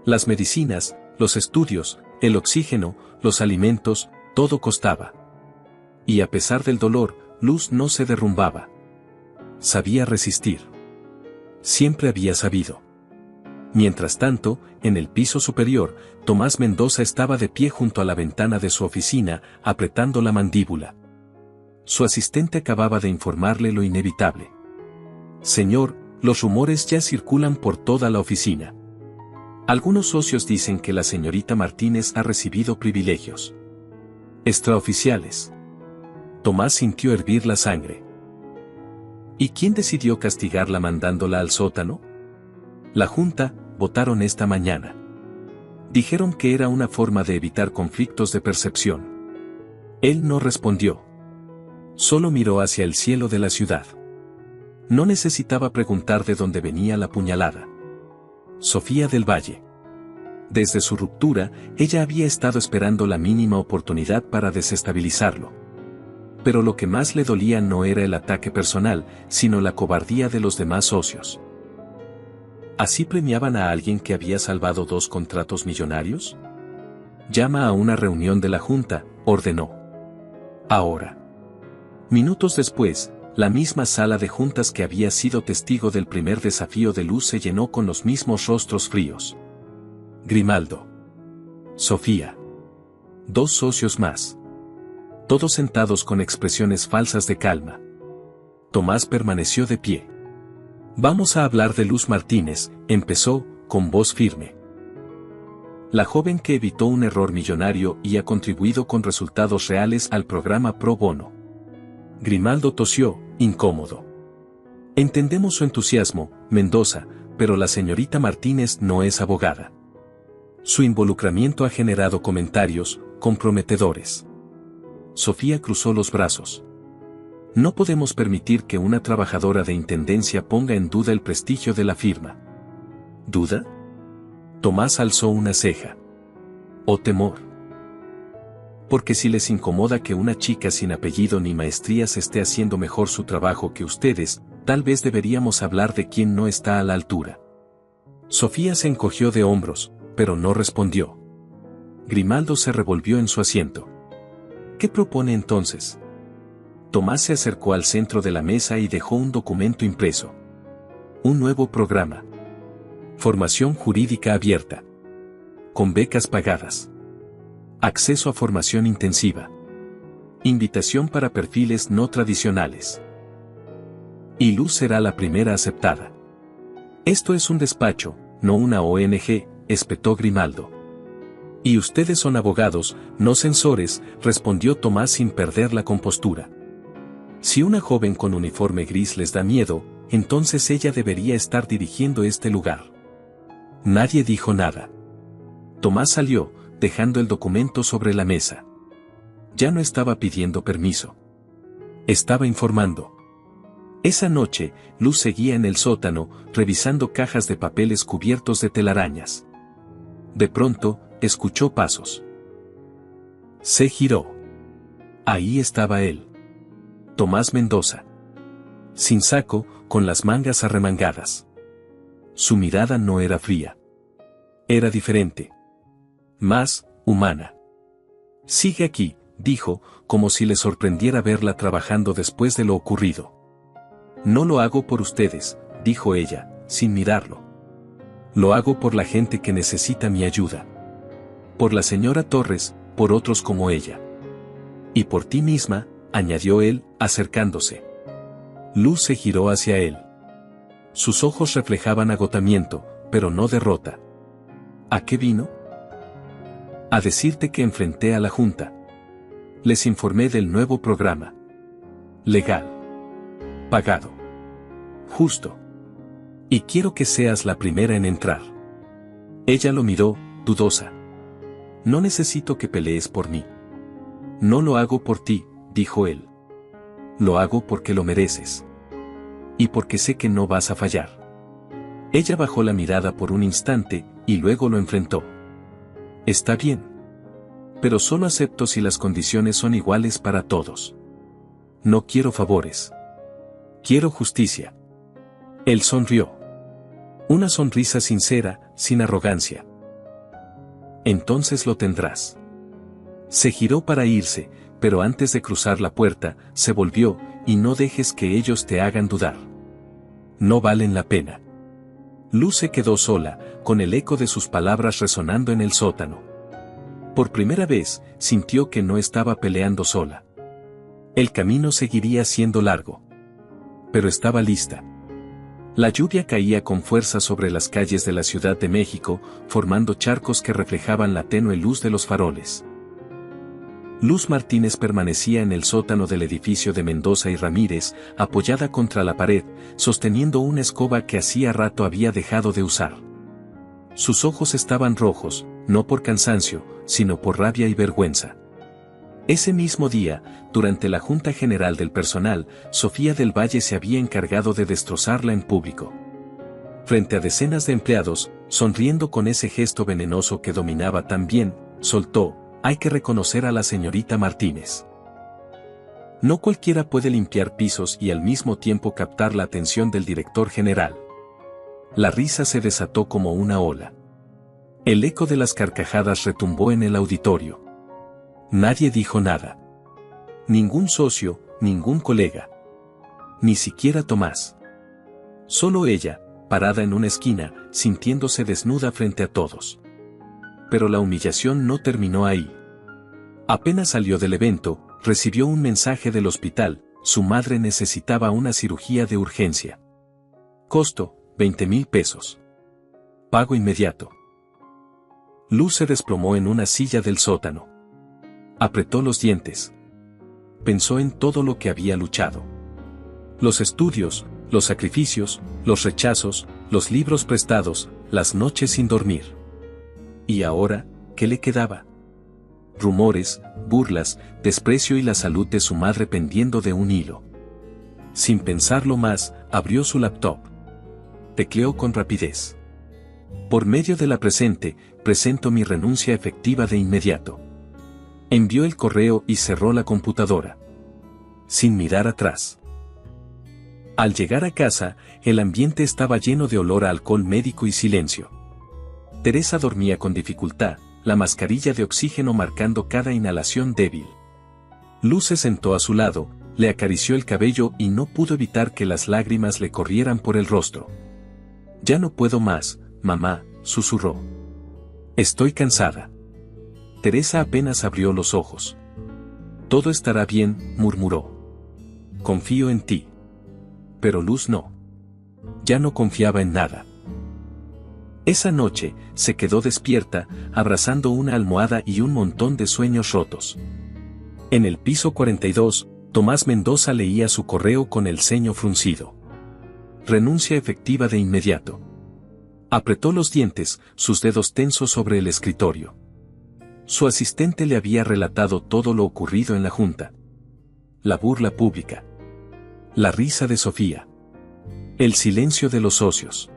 Las medicinas, los estudios, el oxígeno, los alimentos, todo costaba. Y a pesar del dolor, Luz no se derrumbaba. Sabía resistir. Siempre había sabido. Mientras tanto, en el piso superior, Tomás Mendoza estaba de pie junto a la ventana de su oficina, apretando la mandíbula. Su asistente acababa de informarle lo inevitable. Señor, los rumores ya circulan por toda la oficina. Algunos socios dicen que la señorita Martínez ha recibido privilegios extraoficiales. Tomás sintió hervir la sangre. ¿Y quién decidió castigarla mandándola al sótano? La Junta, votaron esta mañana. Dijeron que era una forma de evitar conflictos de percepción. Él no respondió. Solo miró hacia el cielo de la ciudad. No necesitaba preguntar de dónde venía la puñalada. Sofía del Valle. Desde su ruptura, ella había estado esperando la mínima oportunidad para desestabilizarlo. Pero lo que más le dolía no era el ataque personal, sino la cobardía de los demás socios. ¿Así premiaban a alguien que había salvado 2 contratos millonarios? Llama a una reunión de la Junta, ordenó. Ahora. Minutos después, la misma sala de juntas que había sido testigo del primer desafío de Luz se llenó con los mismos rostros fríos. Grimaldo. Sofía. 2 socios más. Todos sentados con expresiones falsas de calma. Tomás permaneció de pie. Vamos a hablar de Luz Martínez, empezó, con voz firme. La joven que evitó un error millonario y ha contribuido con resultados reales al programa Pro Bono. Grimaldo tosió, incómodo. Entendemos su entusiasmo, Mendoza, pero la señorita Martínez no es abogada. Su involucramiento ha generado comentarios comprometedores. Sofía cruzó los brazos. No podemos permitir que una trabajadora de intendencia ponga en duda el prestigio de la firma. ¿Duda? Tomás alzó una ceja. ¿O temor? Porque si les incomoda que una chica sin apellido ni maestrías esté haciendo mejor su trabajo que ustedes, tal vez deberíamos hablar de quién no está a la altura. Sofía se encogió de hombros, pero no respondió. Grimaldo se revolvió en su asiento. ¿Qué propone entonces? Tomás se acercó al centro de la mesa y dejó un documento impreso. Un nuevo programa. Formación jurídica abierta. Con becas pagadas. Acceso a formación intensiva. Invitación para perfiles no tradicionales. Y Luz será la primera aceptada. Esto es un despacho, no una ONG, espetó Grimaldo. Y ustedes son abogados, no censores, respondió Tomás sin perder la compostura. Si una joven con uniforme gris les da miedo, entonces ella debería estar dirigiendo este lugar. Nadie dijo nada. Tomás salió, dejando el documento sobre la mesa. Ya no estaba pidiendo permiso. Estaba informando. Esa noche, Luz seguía en el sótano, revisando cajas de papeles cubiertos de telarañas. De pronto, escuchó pasos. Se giró. Ahí estaba él. Tomás Mendoza. Sin saco, con las mangas arremangadas. Su mirada no era fría. Era diferente. Más humana. Sigue aquí, dijo, como si le sorprendiera verla trabajando después de lo ocurrido. No lo hago por ustedes, dijo ella, sin mirarlo. Lo hago por la gente que necesita mi ayuda. Por la señora Torres, por otros como ella. Y por ti misma, añadió él, acercándose. Luz se giró hacia él. Sus ojos reflejaban agotamiento, pero no derrota. ¿A qué vino? A decirte que enfrenté a la Junta. Les informé del nuevo programa. Legal. Pagado. Justo. Y quiero que seas la primera en entrar. Ella lo miró, dudosa. No necesito que pelees por mí. No lo hago por ti, dijo él. Lo hago porque lo mereces. Y porque sé que no vas a fallar. Ella bajó la mirada por un instante, y luego lo enfrentó. Está bien. Pero solo acepto si las condiciones son iguales para todos. No quiero favores. Quiero justicia. Él sonrió. Una sonrisa sincera, sin arrogancia. Entonces lo tendrás. Se giró para irse, pero antes de cruzar la puerta, se volvió, y no dejes que ellos te hagan dudar. No valen la pena. Luz se quedó sola, con el eco de sus palabras resonando en el sótano. Por primera vez, sintió que no estaba peleando sola. El camino seguiría siendo largo. Pero estaba lista. La lluvia caía con fuerza sobre las calles de la Ciudad de México, formando charcos que reflejaban la tenue luz de los faroles. Luz Martínez permanecía en el sótano del edificio de Mendoza y Ramírez, apoyada contra la pared, sosteniendo una escoba que hacía rato había dejado de usar. Sus ojos estaban rojos, no por cansancio, sino por rabia y vergüenza. Ese mismo día, durante la Junta General del Personal, Sofía del Valle se había encargado de destrozarla en público. Frente a decenas de empleados, sonriendo con ese gesto venenoso que dominaba tan bien, soltó: hay que reconocer a la señorita Martínez. No cualquiera puede limpiar pisos y al mismo tiempo captar la atención del director general. La risa se desató como una ola. El eco de las carcajadas retumbó en el auditorio. Nadie dijo nada. Ningún socio, ningún colega. Ni siquiera Tomás. Solo ella, parada en una esquina, sintiéndose desnuda frente a todos. Pero la humillación no terminó ahí. Apenas salió del evento, recibió un mensaje del hospital: su madre necesitaba una cirugía de urgencia. Costo: 20,000 pesos. Pago inmediato. Luz se desplomó en una silla del sótano. Apretó los dientes. Pensó en todo lo que había luchado. Los estudios, los sacrificios, los rechazos, los libros prestados, las noches sin dormir. ¿Y ahora, qué le quedaba? Rumores, burlas, desprecio y la salud de su madre pendiendo de un hilo. Sin pensarlo más, abrió su laptop. Tecleó con rapidez. Por medio de la presente, presento mi renuncia efectiva de inmediato. Envió el correo y cerró la computadora. Sin mirar atrás. Al llegar a casa, el ambiente estaba lleno de olor a alcohol médico y silencio. Teresa dormía con dificultad, la mascarilla de oxígeno marcando cada inhalación débil. Luz se sentó a su lado, le acarició el cabello y no pudo evitar que las lágrimas le corrieran por el rostro. «Ya no puedo más, mamá», susurró. «Estoy cansada». Teresa apenas abrió los ojos. «Todo estará bien», murmuró. «Confío en ti». Pero Luz no. Ya no confiaba en nada. Esa noche, se quedó despierta, abrazando una almohada y un montón de sueños rotos. En el piso 42, Tomás Mendoza leía su correo con el ceño fruncido. Renuncia efectiva de inmediato. Apretó los dientes, sus dedos tensos sobre el escritorio. Su asistente le había relatado todo lo ocurrido en la junta. La burla pública. La risa de Sofía. El silencio de los socios.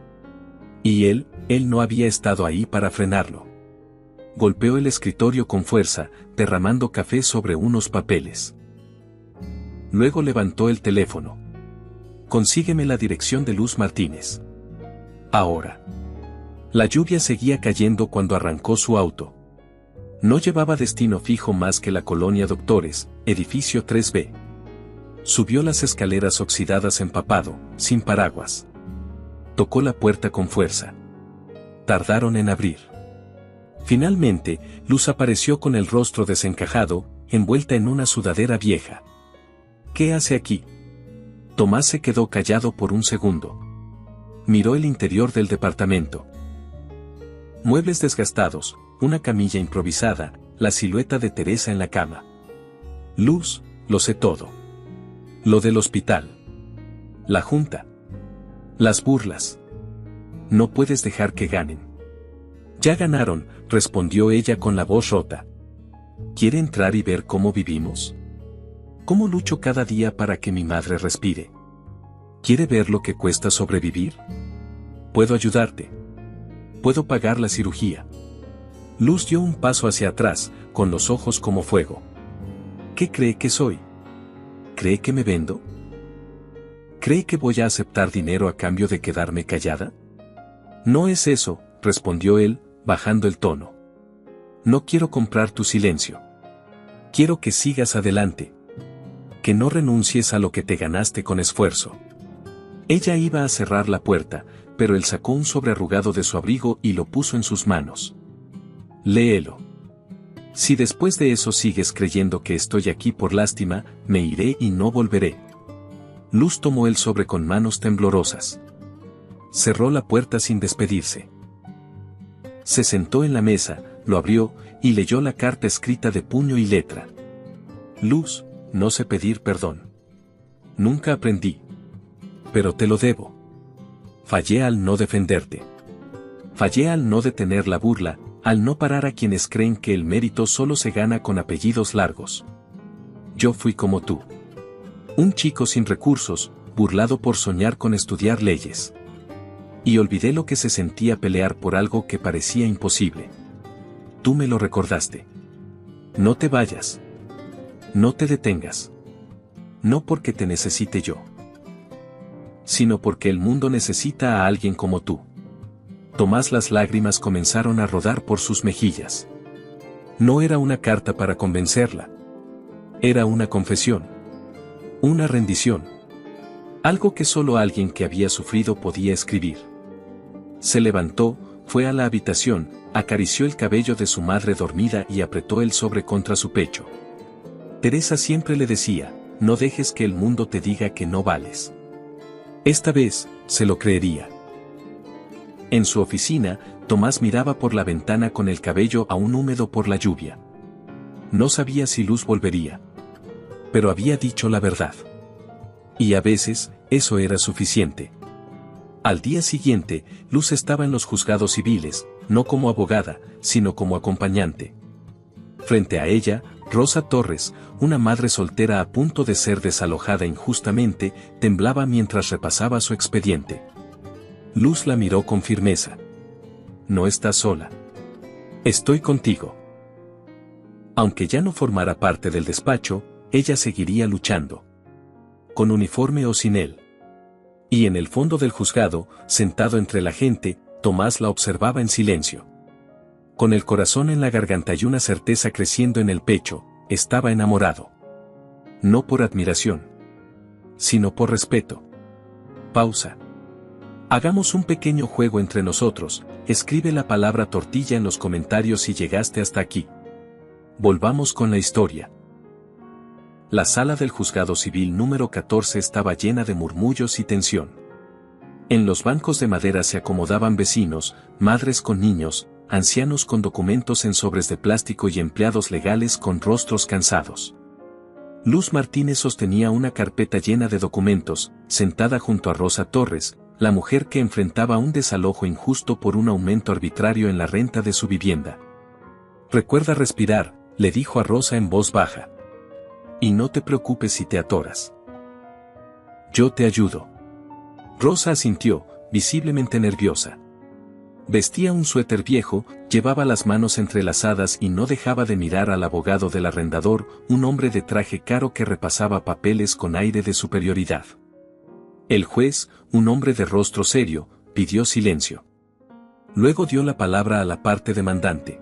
Y él no había estado ahí para frenarlo. Golpeó el escritorio con fuerza, derramando café sobre unos papeles. Luego levantó el teléfono. «Consígueme la dirección de Luz Martínez. Ahora». La lluvia seguía cayendo cuando arrancó su auto. No llevaba destino fijo más que la colonia Doctores, edificio 3B. Subió las escaleras oxidadas empapado, sin paraguas. Tocó la puerta con fuerza. Tardaron en abrir. Finalmente, Luz apareció con el rostro desencajado, envuelta en una sudadera vieja. «¿Qué hace aquí?» Tomás se quedó callado por un segundo. Miró el interior del departamento. Muebles desgastados, una camilla improvisada, la silueta de Teresa en la cama. «Luz, lo sé todo. Lo del hospital. La junta. Las burlas. No puedes dejar que ganen». «Ya ganaron», respondió ella con la voz rota. «¿Quiere entrar y ver cómo vivimos? ¿Cómo lucho cada día para que mi madre respire? ¿Quiere ver lo que cuesta sobrevivir? Puedo ayudarte. Puedo pagar la cirugía». Luz dio un paso hacia atrás, con los ojos como fuego. «¿Qué cree que soy? ¿Cree que me vendo? ¿Cree que voy a aceptar dinero a cambio de quedarme callada?» «No es eso», respondió él, bajando el tono. «No quiero comprar tu silencio. Quiero que sigas adelante. Que no renuncies a lo que te ganaste con esfuerzo». Ella iba a cerrar la puerta, pero él sacó un sobre arrugado de su abrigo y lo puso en sus manos. «Léelo. Si después de eso sigues creyendo que estoy aquí por lástima, me iré y no volveré». Luz tomó el sobre con manos temblorosas. Cerró la puerta sin despedirse. Se sentó en la mesa, lo abrió, y leyó la carta escrita de puño y letra. «Luz, no sé pedir perdón. Nunca aprendí. Pero te lo debo. Fallé al no defenderte. Fallé al no detener la burla, al no parar a quienes creen que el mérito solo se gana con apellidos largos. Yo fui como tú. Un chico sin recursos, burlado por soñar con estudiar leyes. Y olvidé lo que se sentía pelear por algo que parecía imposible. Tú me lo recordaste. No te vayas. No te detengas. No porque te necesite yo, sino porque el mundo necesita a alguien como tú». Tomás, las lágrimas comenzaron a rodar por sus mejillas. No era una carta para convencerla. Era una confesión. Una rendición. Algo que solo alguien que había sufrido podía escribir. Se levantó, fue a la habitación, acarició el cabello de su madre dormida y apretó el sobre contra su pecho. Teresa siempre le decía: «No dejes que el mundo te diga que no vales». Esta vez, se lo creería. En su oficina, Tomás miraba por la ventana con el cabello aún húmedo por la lluvia. No sabía si Luz volvería. Pero había dicho la verdad. Y a veces, eso era suficiente. Al día siguiente, Luz estaba en los juzgados civiles, no como abogada, sino como acompañante. Frente a ella, Rosa Torres, una madre soltera a punto de ser desalojada injustamente, temblaba mientras repasaba su expediente. Luz la miró con firmeza. no estás sola. Estoy contigo. Aunque ya no formara parte del despacho, ella seguiría luchando. Con uniforme o sin él. Y en el fondo del juzgado, sentado entre la gente, Tomás la observaba en silencio. Con el corazón en la garganta y una certeza creciendo en el pecho, estaba enamorado. No por admiración, sino por respeto. Pausa. Hagamos un pequeño juego entre nosotros. Escribe la palabra tortilla en los comentarios si llegaste hasta aquí. Volvamos con la historia. La sala del juzgado civil número 14 estaba llena de murmullos y tensión. En los bancos de madera se acomodaban vecinos, madres con niños, ancianos con documentos en sobres de plástico y empleados legales con rostros cansados. Luz Martínez sostenía una carpeta llena de documentos, sentada junto a Rosa Torres, la mujer que enfrentaba un desalojo injusto por un aumento arbitrario en la renta de su vivienda. Recuerda respirar, le dijo a Rosa en voz baja. Y no te preocupes si te atoras. Yo te ayudo. Rosa asintió, visiblemente nerviosa. Vestía un suéter viejo, llevaba las manos entrelazadas y no dejaba de mirar al abogado del arrendador, un hombre de traje caro que repasaba papeles con aire de superioridad. El juez, un hombre de rostro serio, pidió silencio. Luego dio la palabra a la parte demandante.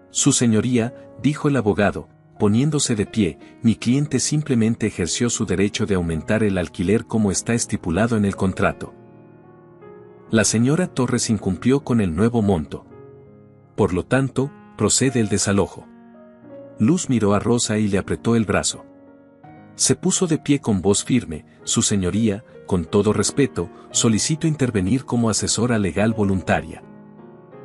Su señoría, dijo el abogado, poniéndose de pie, mi cliente simplemente ejerció su derecho de aumentar el alquiler como está estipulado en el contrato. La señora Torres incumplió con el nuevo monto. Por lo tanto, procede el desalojo. Luz miró a Rosa y le apretó el brazo. Se puso de pie con voz firme, su señoría, con todo respeto, solicito intervenir como asesora legal voluntaria.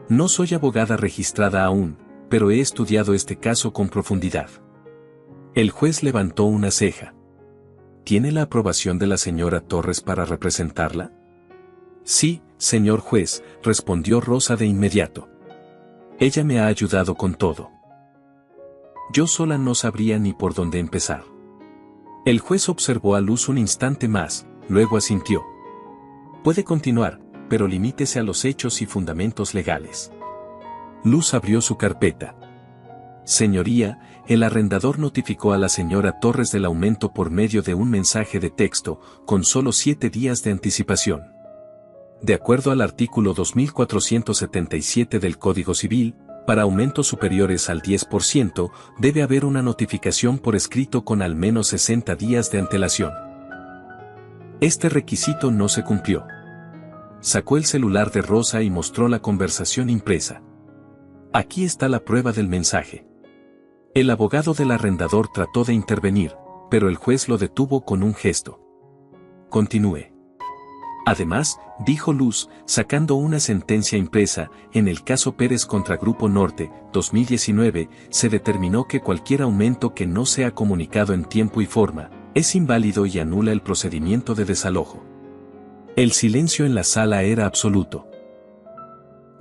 No soy abogada registrada aún, pero he estudiado este caso con profundidad. El juez levantó una ceja. ¿Tiene la aprobación de la señora Torres para representarla? Sí, señor juez, respondió Rosa de inmediato. Ella me ha ayudado con todo. Yo sola no sabría ni por dónde empezar. El juez observó a Luz un instante más, luego asintió. Puede continuar, pero limítese a los hechos y fundamentos legales. Luz abrió su carpeta. Señoría, el arrendador notificó a la señora Torres del aumento por medio de un mensaje de texto, con solo 7 días de anticipación. De acuerdo al artículo 2477 del Código Civil, para aumentos superiores al 10%, debe haber una notificación por escrito con al menos 60 días de antelación. Este requisito no se cumplió. Sacó el celular de Rosa y mostró la conversación impresa. Aquí está la prueba del mensaje. El abogado del arrendador trató de intervenir, pero el juez lo detuvo con un gesto. Continúe. Además, dijo Luz, sacando una sentencia impresa, en el caso Pérez contra Grupo Norte, 2019, se determinó que cualquier aumento que no sea comunicado en tiempo y forma, es inválido y anula el procedimiento de desalojo. El silencio en la sala era absoluto.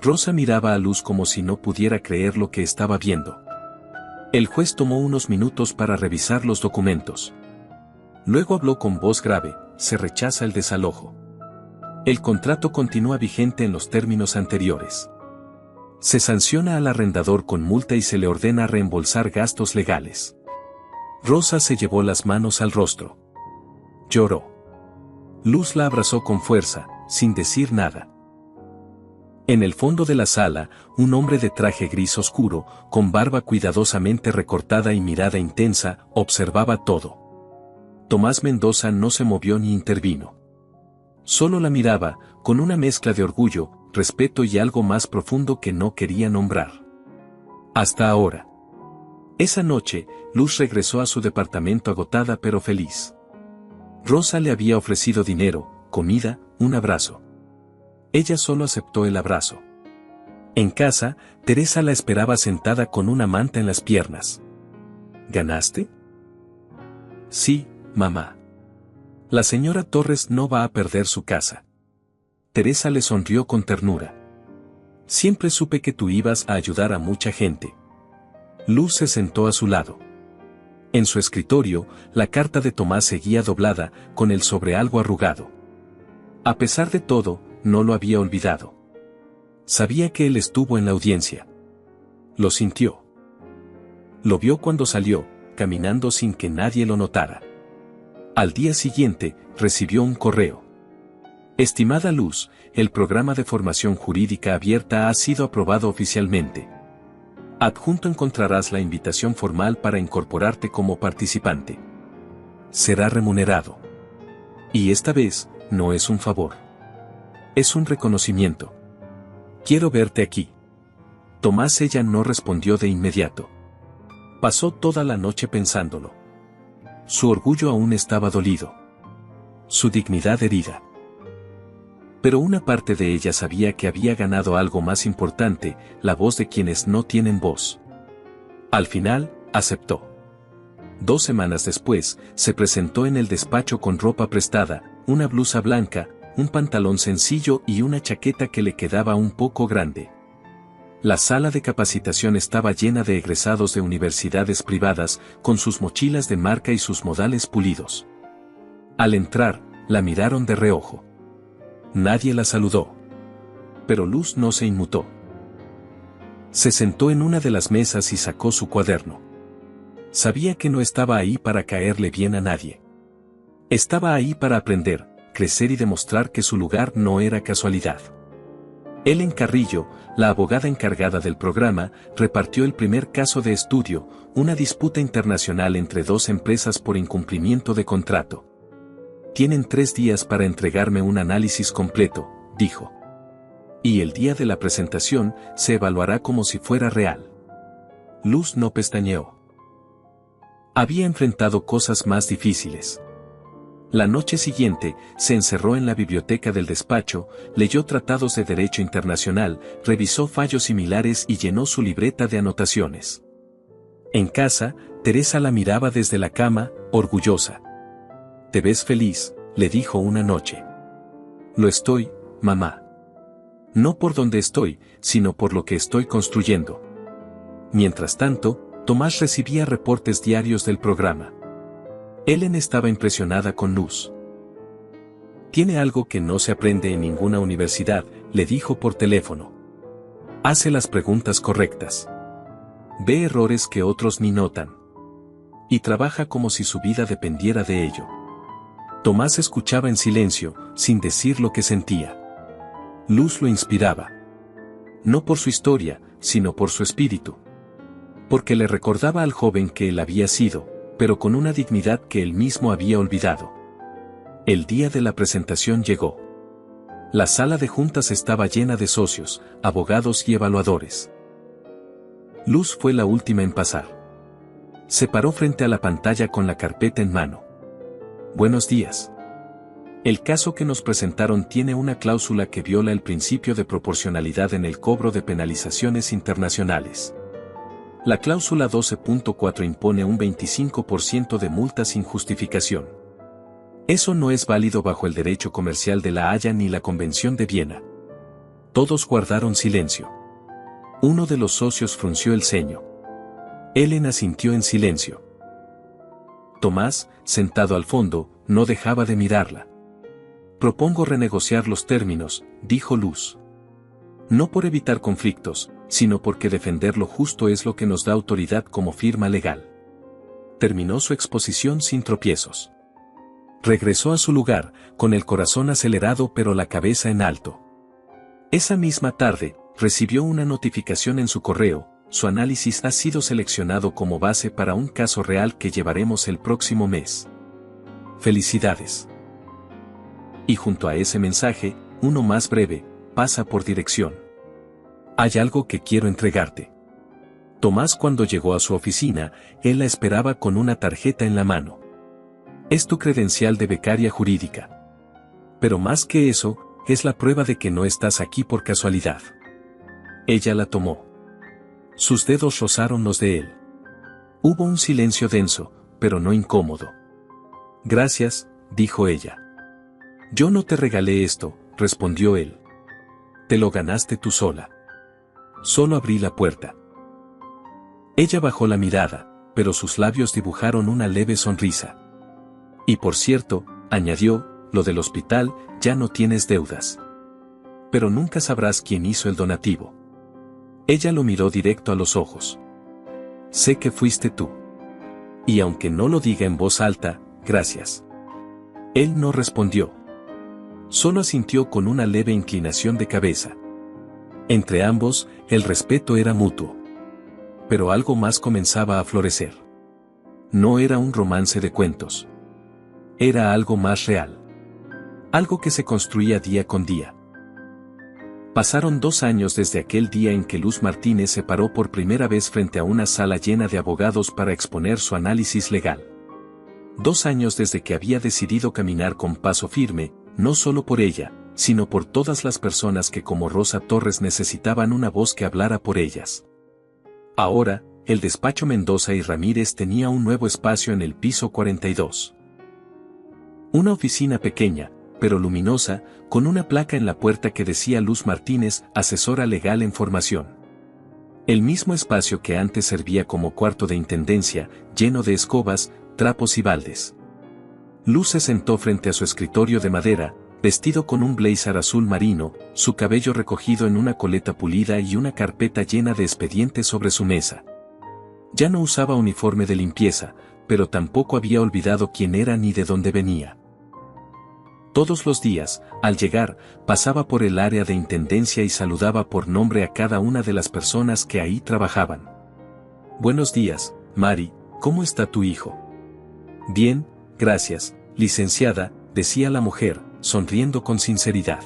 Rosa miraba a Luz como si no pudiera creer lo que estaba viendo. El juez tomó unos minutos para revisar los documentos. Luego habló con voz grave, se rechaza el desalojo. El contrato continúa vigente en los términos anteriores. Se sanciona al arrendador con multa y se le ordena reembolsar gastos legales. Rosa se llevó las manos al rostro. Lloró. Luz la abrazó con fuerza, sin decir nada. En el fondo de la sala, un hombre de traje gris oscuro, con barba cuidadosamente recortada y mirada intensa, observaba todo. Tomás Mendoza no se movió ni intervino. Solo la miraba, con una mezcla de orgullo, respeto y algo más profundo que no quería nombrar. Hasta ahora. Esa noche, Luz regresó a su departamento agotada pero feliz. Rosa le había ofrecido dinero, comida, un abrazo. Ella solo aceptó el abrazo. En casa, Teresa la esperaba sentada con una manta en las piernas. ¿Ganaste? Sí, mamá. La señora Torres no va a perder su casa. Teresa le sonrió con ternura. Siempre supe que tú ibas a ayudar a mucha gente. Luz se sentó a su lado. En su escritorio, la carta de Tomás seguía doblada, con el sobre algo arrugado. A pesar de todo, no lo había olvidado. Sabía que él estuvo en la audiencia. Lo sintió. Lo vio cuando salió, caminando sin que nadie lo notara. Al día siguiente, recibió un correo. Estimada Luz, el programa de formación jurídica abierta ha sido aprobado oficialmente. Adjunto encontrarás la invitación formal para incorporarte como participante. Será remunerado. Y esta vez, no es un favor. Es un reconocimiento. Quiero verte aquí. Tomás. Ella no respondió de inmediato. Pasó toda la noche pensándolo. Su orgullo aún estaba dolido. Su dignidad herida. Pero una parte de ella sabía que había ganado algo más importante, la voz de quienes no tienen voz. Al final, aceptó. 2 semanas después, se presentó en el despacho con ropa prestada, una blusa blanca, un pantalón sencillo y una chaqueta que le quedaba un poco grande. La sala de capacitación estaba llena de egresados de universidades privadas, con sus mochilas de marca y sus modales pulidos. Al entrar, la miraron de reojo. Nadie la saludó. Pero Luz no se inmutó. Se sentó en una de las mesas y sacó su cuaderno. Sabía que no estaba ahí para caerle bien a nadie. Estaba ahí para aprender, crecer y demostrar que su lugar no era casualidad. Ellen Carrillo, la abogada encargada del programa, repartió el primer caso de estudio, una disputa internacional entre 2 empresas por incumplimiento de contrato. Tienen 3 días para entregarme un análisis completo, dijo. Y el día de la presentación se evaluará como si fuera real. Luz no pestañeó. Había enfrentado cosas más difíciles. La noche siguiente, se encerró en la biblioteca del despacho, leyó tratados de derecho internacional, revisó fallos similares y llenó su libreta de anotaciones. En casa, Teresa la miraba desde la cama, orgullosa. «Te ves feliz», le dijo una noche. «Lo estoy, mamá. No por donde estoy, sino por lo que estoy construyendo». Mientras tanto, Tomás recibía reportes diarios del programa. Ellen estaba impresionada con Luz. «Tiene algo que no se aprende en ninguna universidad», le dijo por teléfono. «Hace las preguntas correctas. Ve errores que otros ni notan. Y trabaja como si su vida dependiera de ello». Tomás escuchaba en silencio, sin decir lo que sentía. Luz lo inspiraba. No por su historia, sino por su espíritu. Porque le recordaba al joven que él había sido, pero con una dignidad que él mismo había olvidado. El día de la presentación llegó. La sala de juntas estaba llena de socios, abogados y evaluadores. Luz fue la última en pasar. Se paró frente a la pantalla con la carpeta en mano. «Buenos días. El caso que nos presentaron tiene una cláusula que viola el principio de proporcionalidad en el cobro de penalizaciones internacionales. La cláusula 12.4 impone un 25% de multa sin justificación. Eso no es válido bajo el derecho comercial de La Haya ni la Convención de Viena». Todos guardaron silencio. Uno de los socios frunció el ceño. Ellen asintió en silencio. Tomás, sentado al fondo, no dejaba de mirarla. «Propongo renegociar los términos», dijo Luz. «No por evitar conflictos, sino porque defender lo justo es lo que nos da autoridad como firma legal». Terminó su exposición sin tropiezos. Regresó a su lugar, con el corazón acelerado pero la cabeza en alto. Esa misma tarde, recibió una notificación en su correo: su análisis ha sido seleccionado como base para un caso real que llevaremos el próximo mes. ¡Felicidades! Y junto a ese mensaje, uno más breve: pasa por dirección. Hay algo que quiero entregarte. Tomás, cuando llegó a su oficina, él la esperaba con una tarjeta en la mano. Es tu credencial de becaria jurídica. Pero más que eso, es la prueba de que no estás aquí por casualidad. Ella la tomó. Sus dedos rozaron los de él. Hubo un silencio denso, pero no incómodo. «Gracias», dijo ella. «Yo no te regalé esto», respondió él. «Te lo ganaste tú sola. Solo abrí la puerta». Ella bajó la mirada, pero sus labios dibujaron una leve sonrisa. «Y por cierto», añadió, «lo del hospital, ya no tienes deudas». Pero nunca sabrás quién hizo el donativo. Ella lo miró directo a los ojos. Sé que fuiste tú. Y aunque no lo diga en voz alta, gracias. Él no respondió. Solo asintió con una leve inclinación de cabeza. Entre ambos, el respeto era mutuo. Pero algo más comenzaba a florecer. No era un romance de cuentos. Era algo más real. Algo que se construía día con día. Pasaron 2 años desde aquel día en que Luz Martínez se paró por primera vez frente a una sala llena de abogados para exponer su análisis legal. 2 años desde que había decidido caminar con paso firme, no solo por ella, sino por todas las personas que como Rosa Torres necesitaban una voz que hablara por ellas. Ahora, el despacho Mendoza y Ramírez tenía un nuevo espacio en el piso 42. Una oficina pequeña, pero luminosa, con una placa en la puerta que decía Luz Martínez, asesora legal en formación. El mismo espacio que antes servía como cuarto de intendencia, lleno de escobas, trapos y baldes. Luz se sentó frente a su escritorio de madera, vestido con un blazer azul marino, su cabello recogido en una coleta pulida y una carpeta llena de expedientes sobre su mesa. Ya no usaba uniforme de limpieza, pero tampoco había olvidado quién era ni de dónde venía. Todos los días, al llegar, pasaba por el área de intendencia y saludaba por nombre a cada una de las personas que ahí trabajaban. Buenos días, Mari, ¿cómo está tu hijo? Bien, gracias, licenciada, decía la mujer, sonriendo con sinceridad.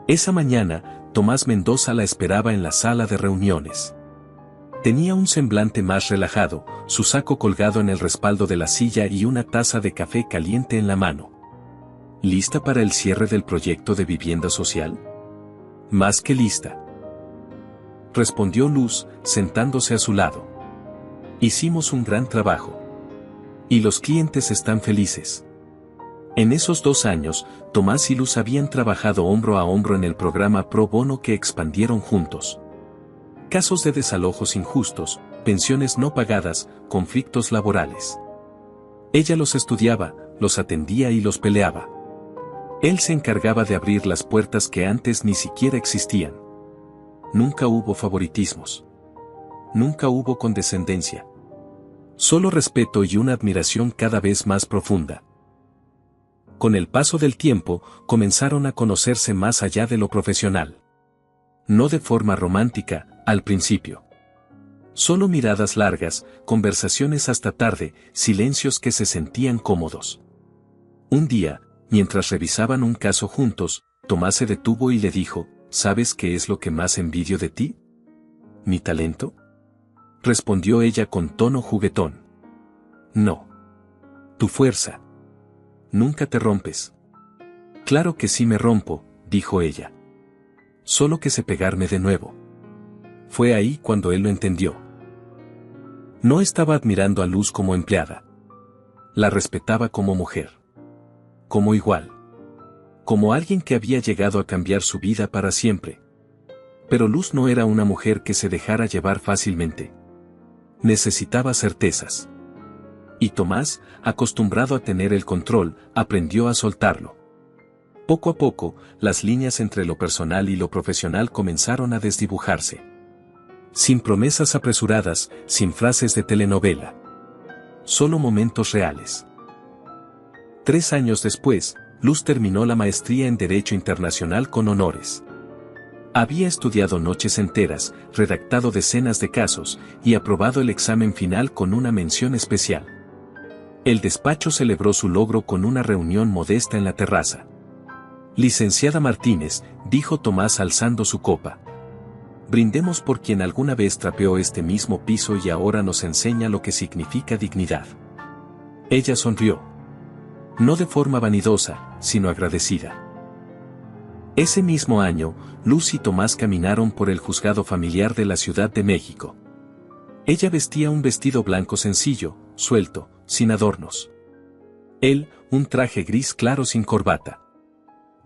Esa mañana, Tomás Mendoza la esperaba en la sala de reuniones. Tenía un semblante más relajado, su saco colgado en el respaldo de la silla y una taza de café caliente en la mano. ¿Lista para el cierre del proyecto de vivienda social? Más que lista, respondió Luz, sentándose a su lado. Hicimos un gran trabajo. Y los clientes están felices. En esos 2 años, Tomás y Luz habían trabajado hombro a hombro en el programa Pro Bono que expandieron juntos. Casos de desalojos injustos, pensiones no pagadas, conflictos laborales. Ella los estudiaba, los atendía y los peleaba. Él se encargaba de abrir las puertas que antes ni siquiera existían. Nunca hubo favoritismos. Nunca hubo condescendencia. Solo respeto y una admiración cada vez más profunda. Con el paso del tiempo, comenzaron a conocerse más allá de lo profesional. No de forma romántica, al principio. Solo miradas largas, conversaciones hasta tarde, silencios que se sentían cómodos. Un día, mientras revisaban un caso juntos, Tomás se detuvo y le dijo, ¿sabes qué es lo que más envidio de ti? ¿Mi talento? Respondió ella con tono juguetón. No. Tu fuerza. Nunca te rompes. Claro que sí me rompo, dijo ella. Solo que sé pegarme de nuevo. Fue ahí cuando él lo entendió. No estaba admirando a Luz como empleada. La respetaba como mujer. Como igual. Como alguien que había llegado a cambiar su vida para siempre. Pero Luz no era una mujer que se dejara llevar fácilmente. Necesitaba certezas. Y Tomás, acostumbrado a tener el control, aprendió a soltarlo. Poco a poco, las líneas entre lo personal y lo profesional comenzaron a desdibujarse. Sin promesas apresuradas, sin frases de telenovela. Solo momentos reales. 3 años después, Luz terminó la maestría en Derecho Internacional con honores. Había estudiado noches enteras, redactado decenas de casos, y aprobado el examen final con una mención especial. El despacho celebró su logro con una reunión modesta en la terraza. Licenciada Martínez, dijo Tomás alzando su copa. Brindemos por quien alguna vez trapeó este mismo piso y ahora nos enseña lo que significa dignidad. Ella sonrió. No de forma vanidosa, sino agradecida. Ese mismo año, Luz y Tomás caminaron por el juzgado familiar de la Ciudad de México. Ella vestía un vestido blanco sencillo, suelto, sin adornos. Él, un traje gris claro sin corbata.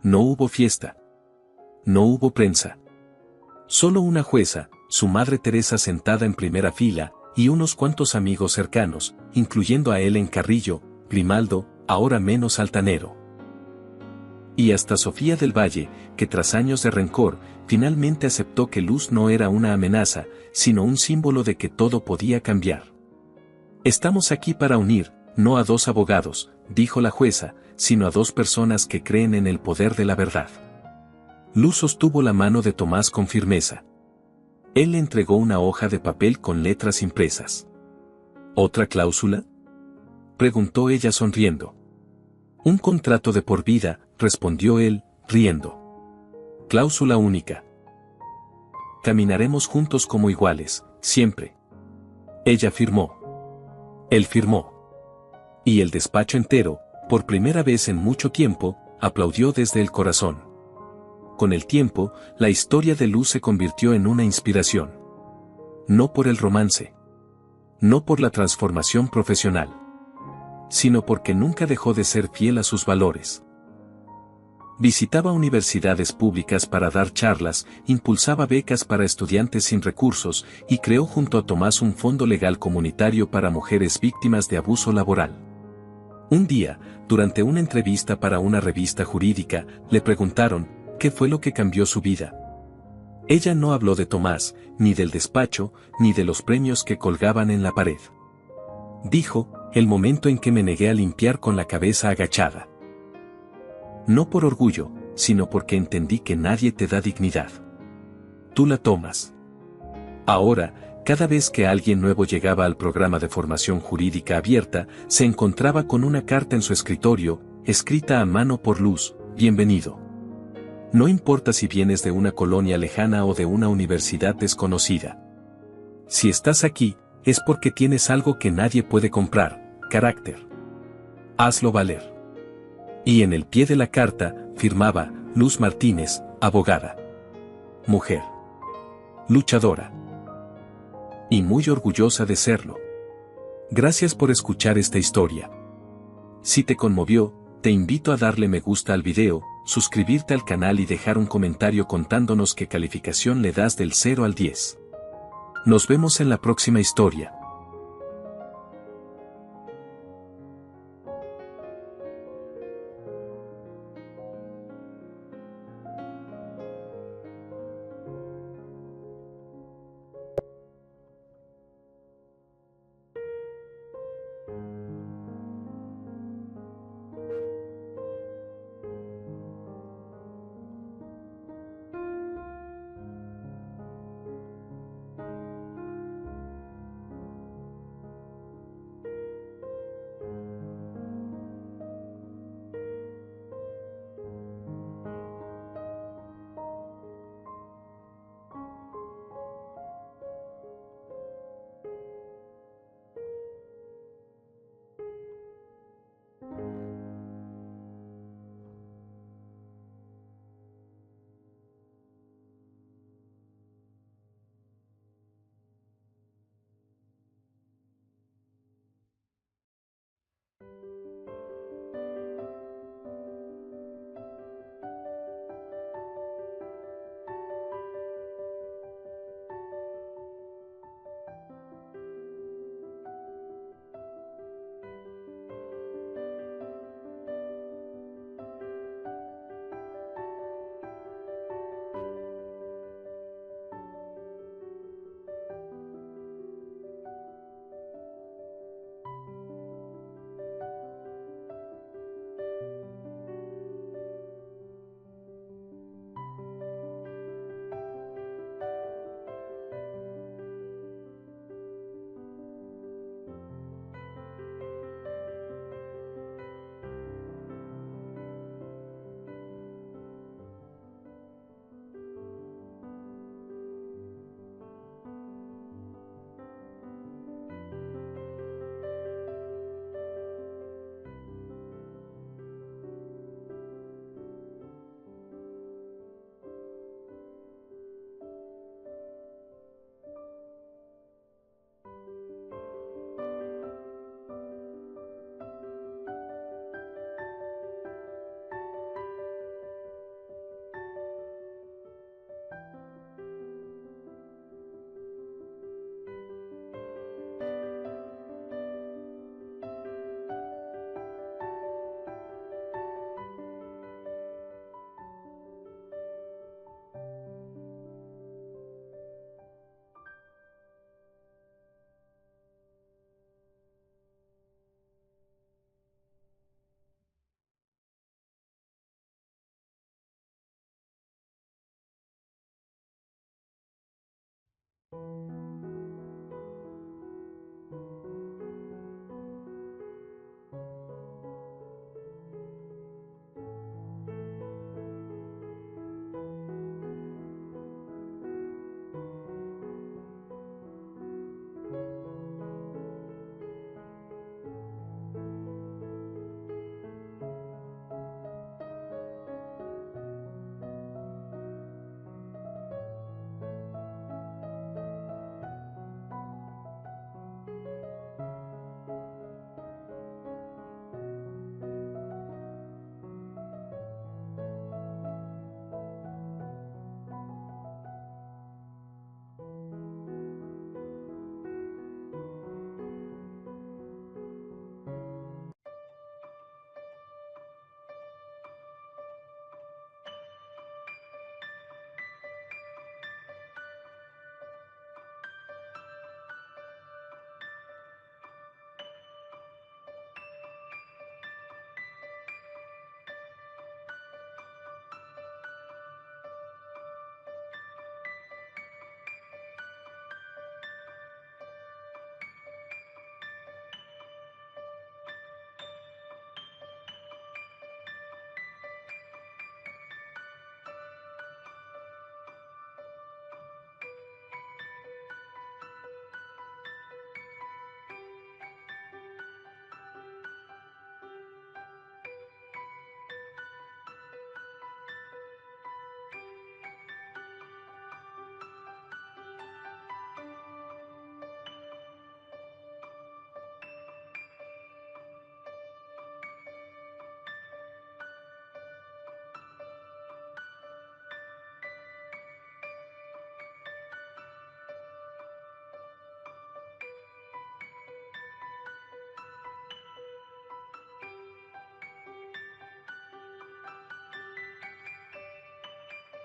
No hubo fiesta. No hubo prensa. Solo una jueza, su madre Teresa sentada en primera fila, y unos cuantos amigos cercanos, incluyendo a Helen Carrillo, Grimaldo, ahora menos altanero. Y hasta Sofía del Valle, que tras años de rencor, finalmente aceptó que Luz no era una amenaza, sino un símbolo de que todo podía cambiar. Estamos aquí para unir, no a dos abogados, dijo la jueza, sino a dos personas que creen en el poder de la verdad. Luz sostuvo la mano de Tomás con firmeza. Él le entregó una hoja de papel con letras impresas. ¿Otra cláusula?, preguntó ella sonriendo. Un contrato de por vida, respondió él, riendo. Cláusula única. Caminaremos juntos como iguales, siempre. Ella firmó. Él firmó. Y el despacho entero, por primera vez en mucho tiempo, aplaudió desde el corazón. Con el tiempo, la historia de Luz se convirtió en una inspiración. No por el romance. No por la transformación profesional. Sino porque nunca dejó de ser fiel a sus valores. Visitaba universidades públicas para dar charlas, impulsaba becas para estudiantes sin recursos y creó junto a Tomás un fondo legal comunitario para mujeres víctimas de abuso laboral. Un día, durante una entrevista para una revista jurídica, le preguntaron, ¿qué fue lo que cambió su vida? Ella no habló de Tomás, ni del despacho, ni de los premios que colgaban en la pared. Dijo, el momento en que me negué a limpiar con la cabeza agachada. No por orgullo, sino porque entendí que nadie te da dignidad. Tú la tomas. Ahora, cada vez que alguien nuevo llegaba al programa de formación jurídica abierta, se encontraba con una carta en su escritorio, escrita a mano por Luz, bienvenido. No importa si vienes de una colonia lejana o de una universidad desconocida. Si estás aquí, es porque tienes algo que nadie puede comprar, carácter. Hazlo valer. Y en el pie de la carta, firmaba, Luz Martínez, abogada. Mujer. Luchadora. Y muy orgullosa de serlo. Gracias por escuchar esta historia. Si te conmovió, te invito a darle me gusta al video, suscribirte al canal y dejar un comentario contándonos qué calificación le das del 0 al 10. Nos vemos en la próxima historia.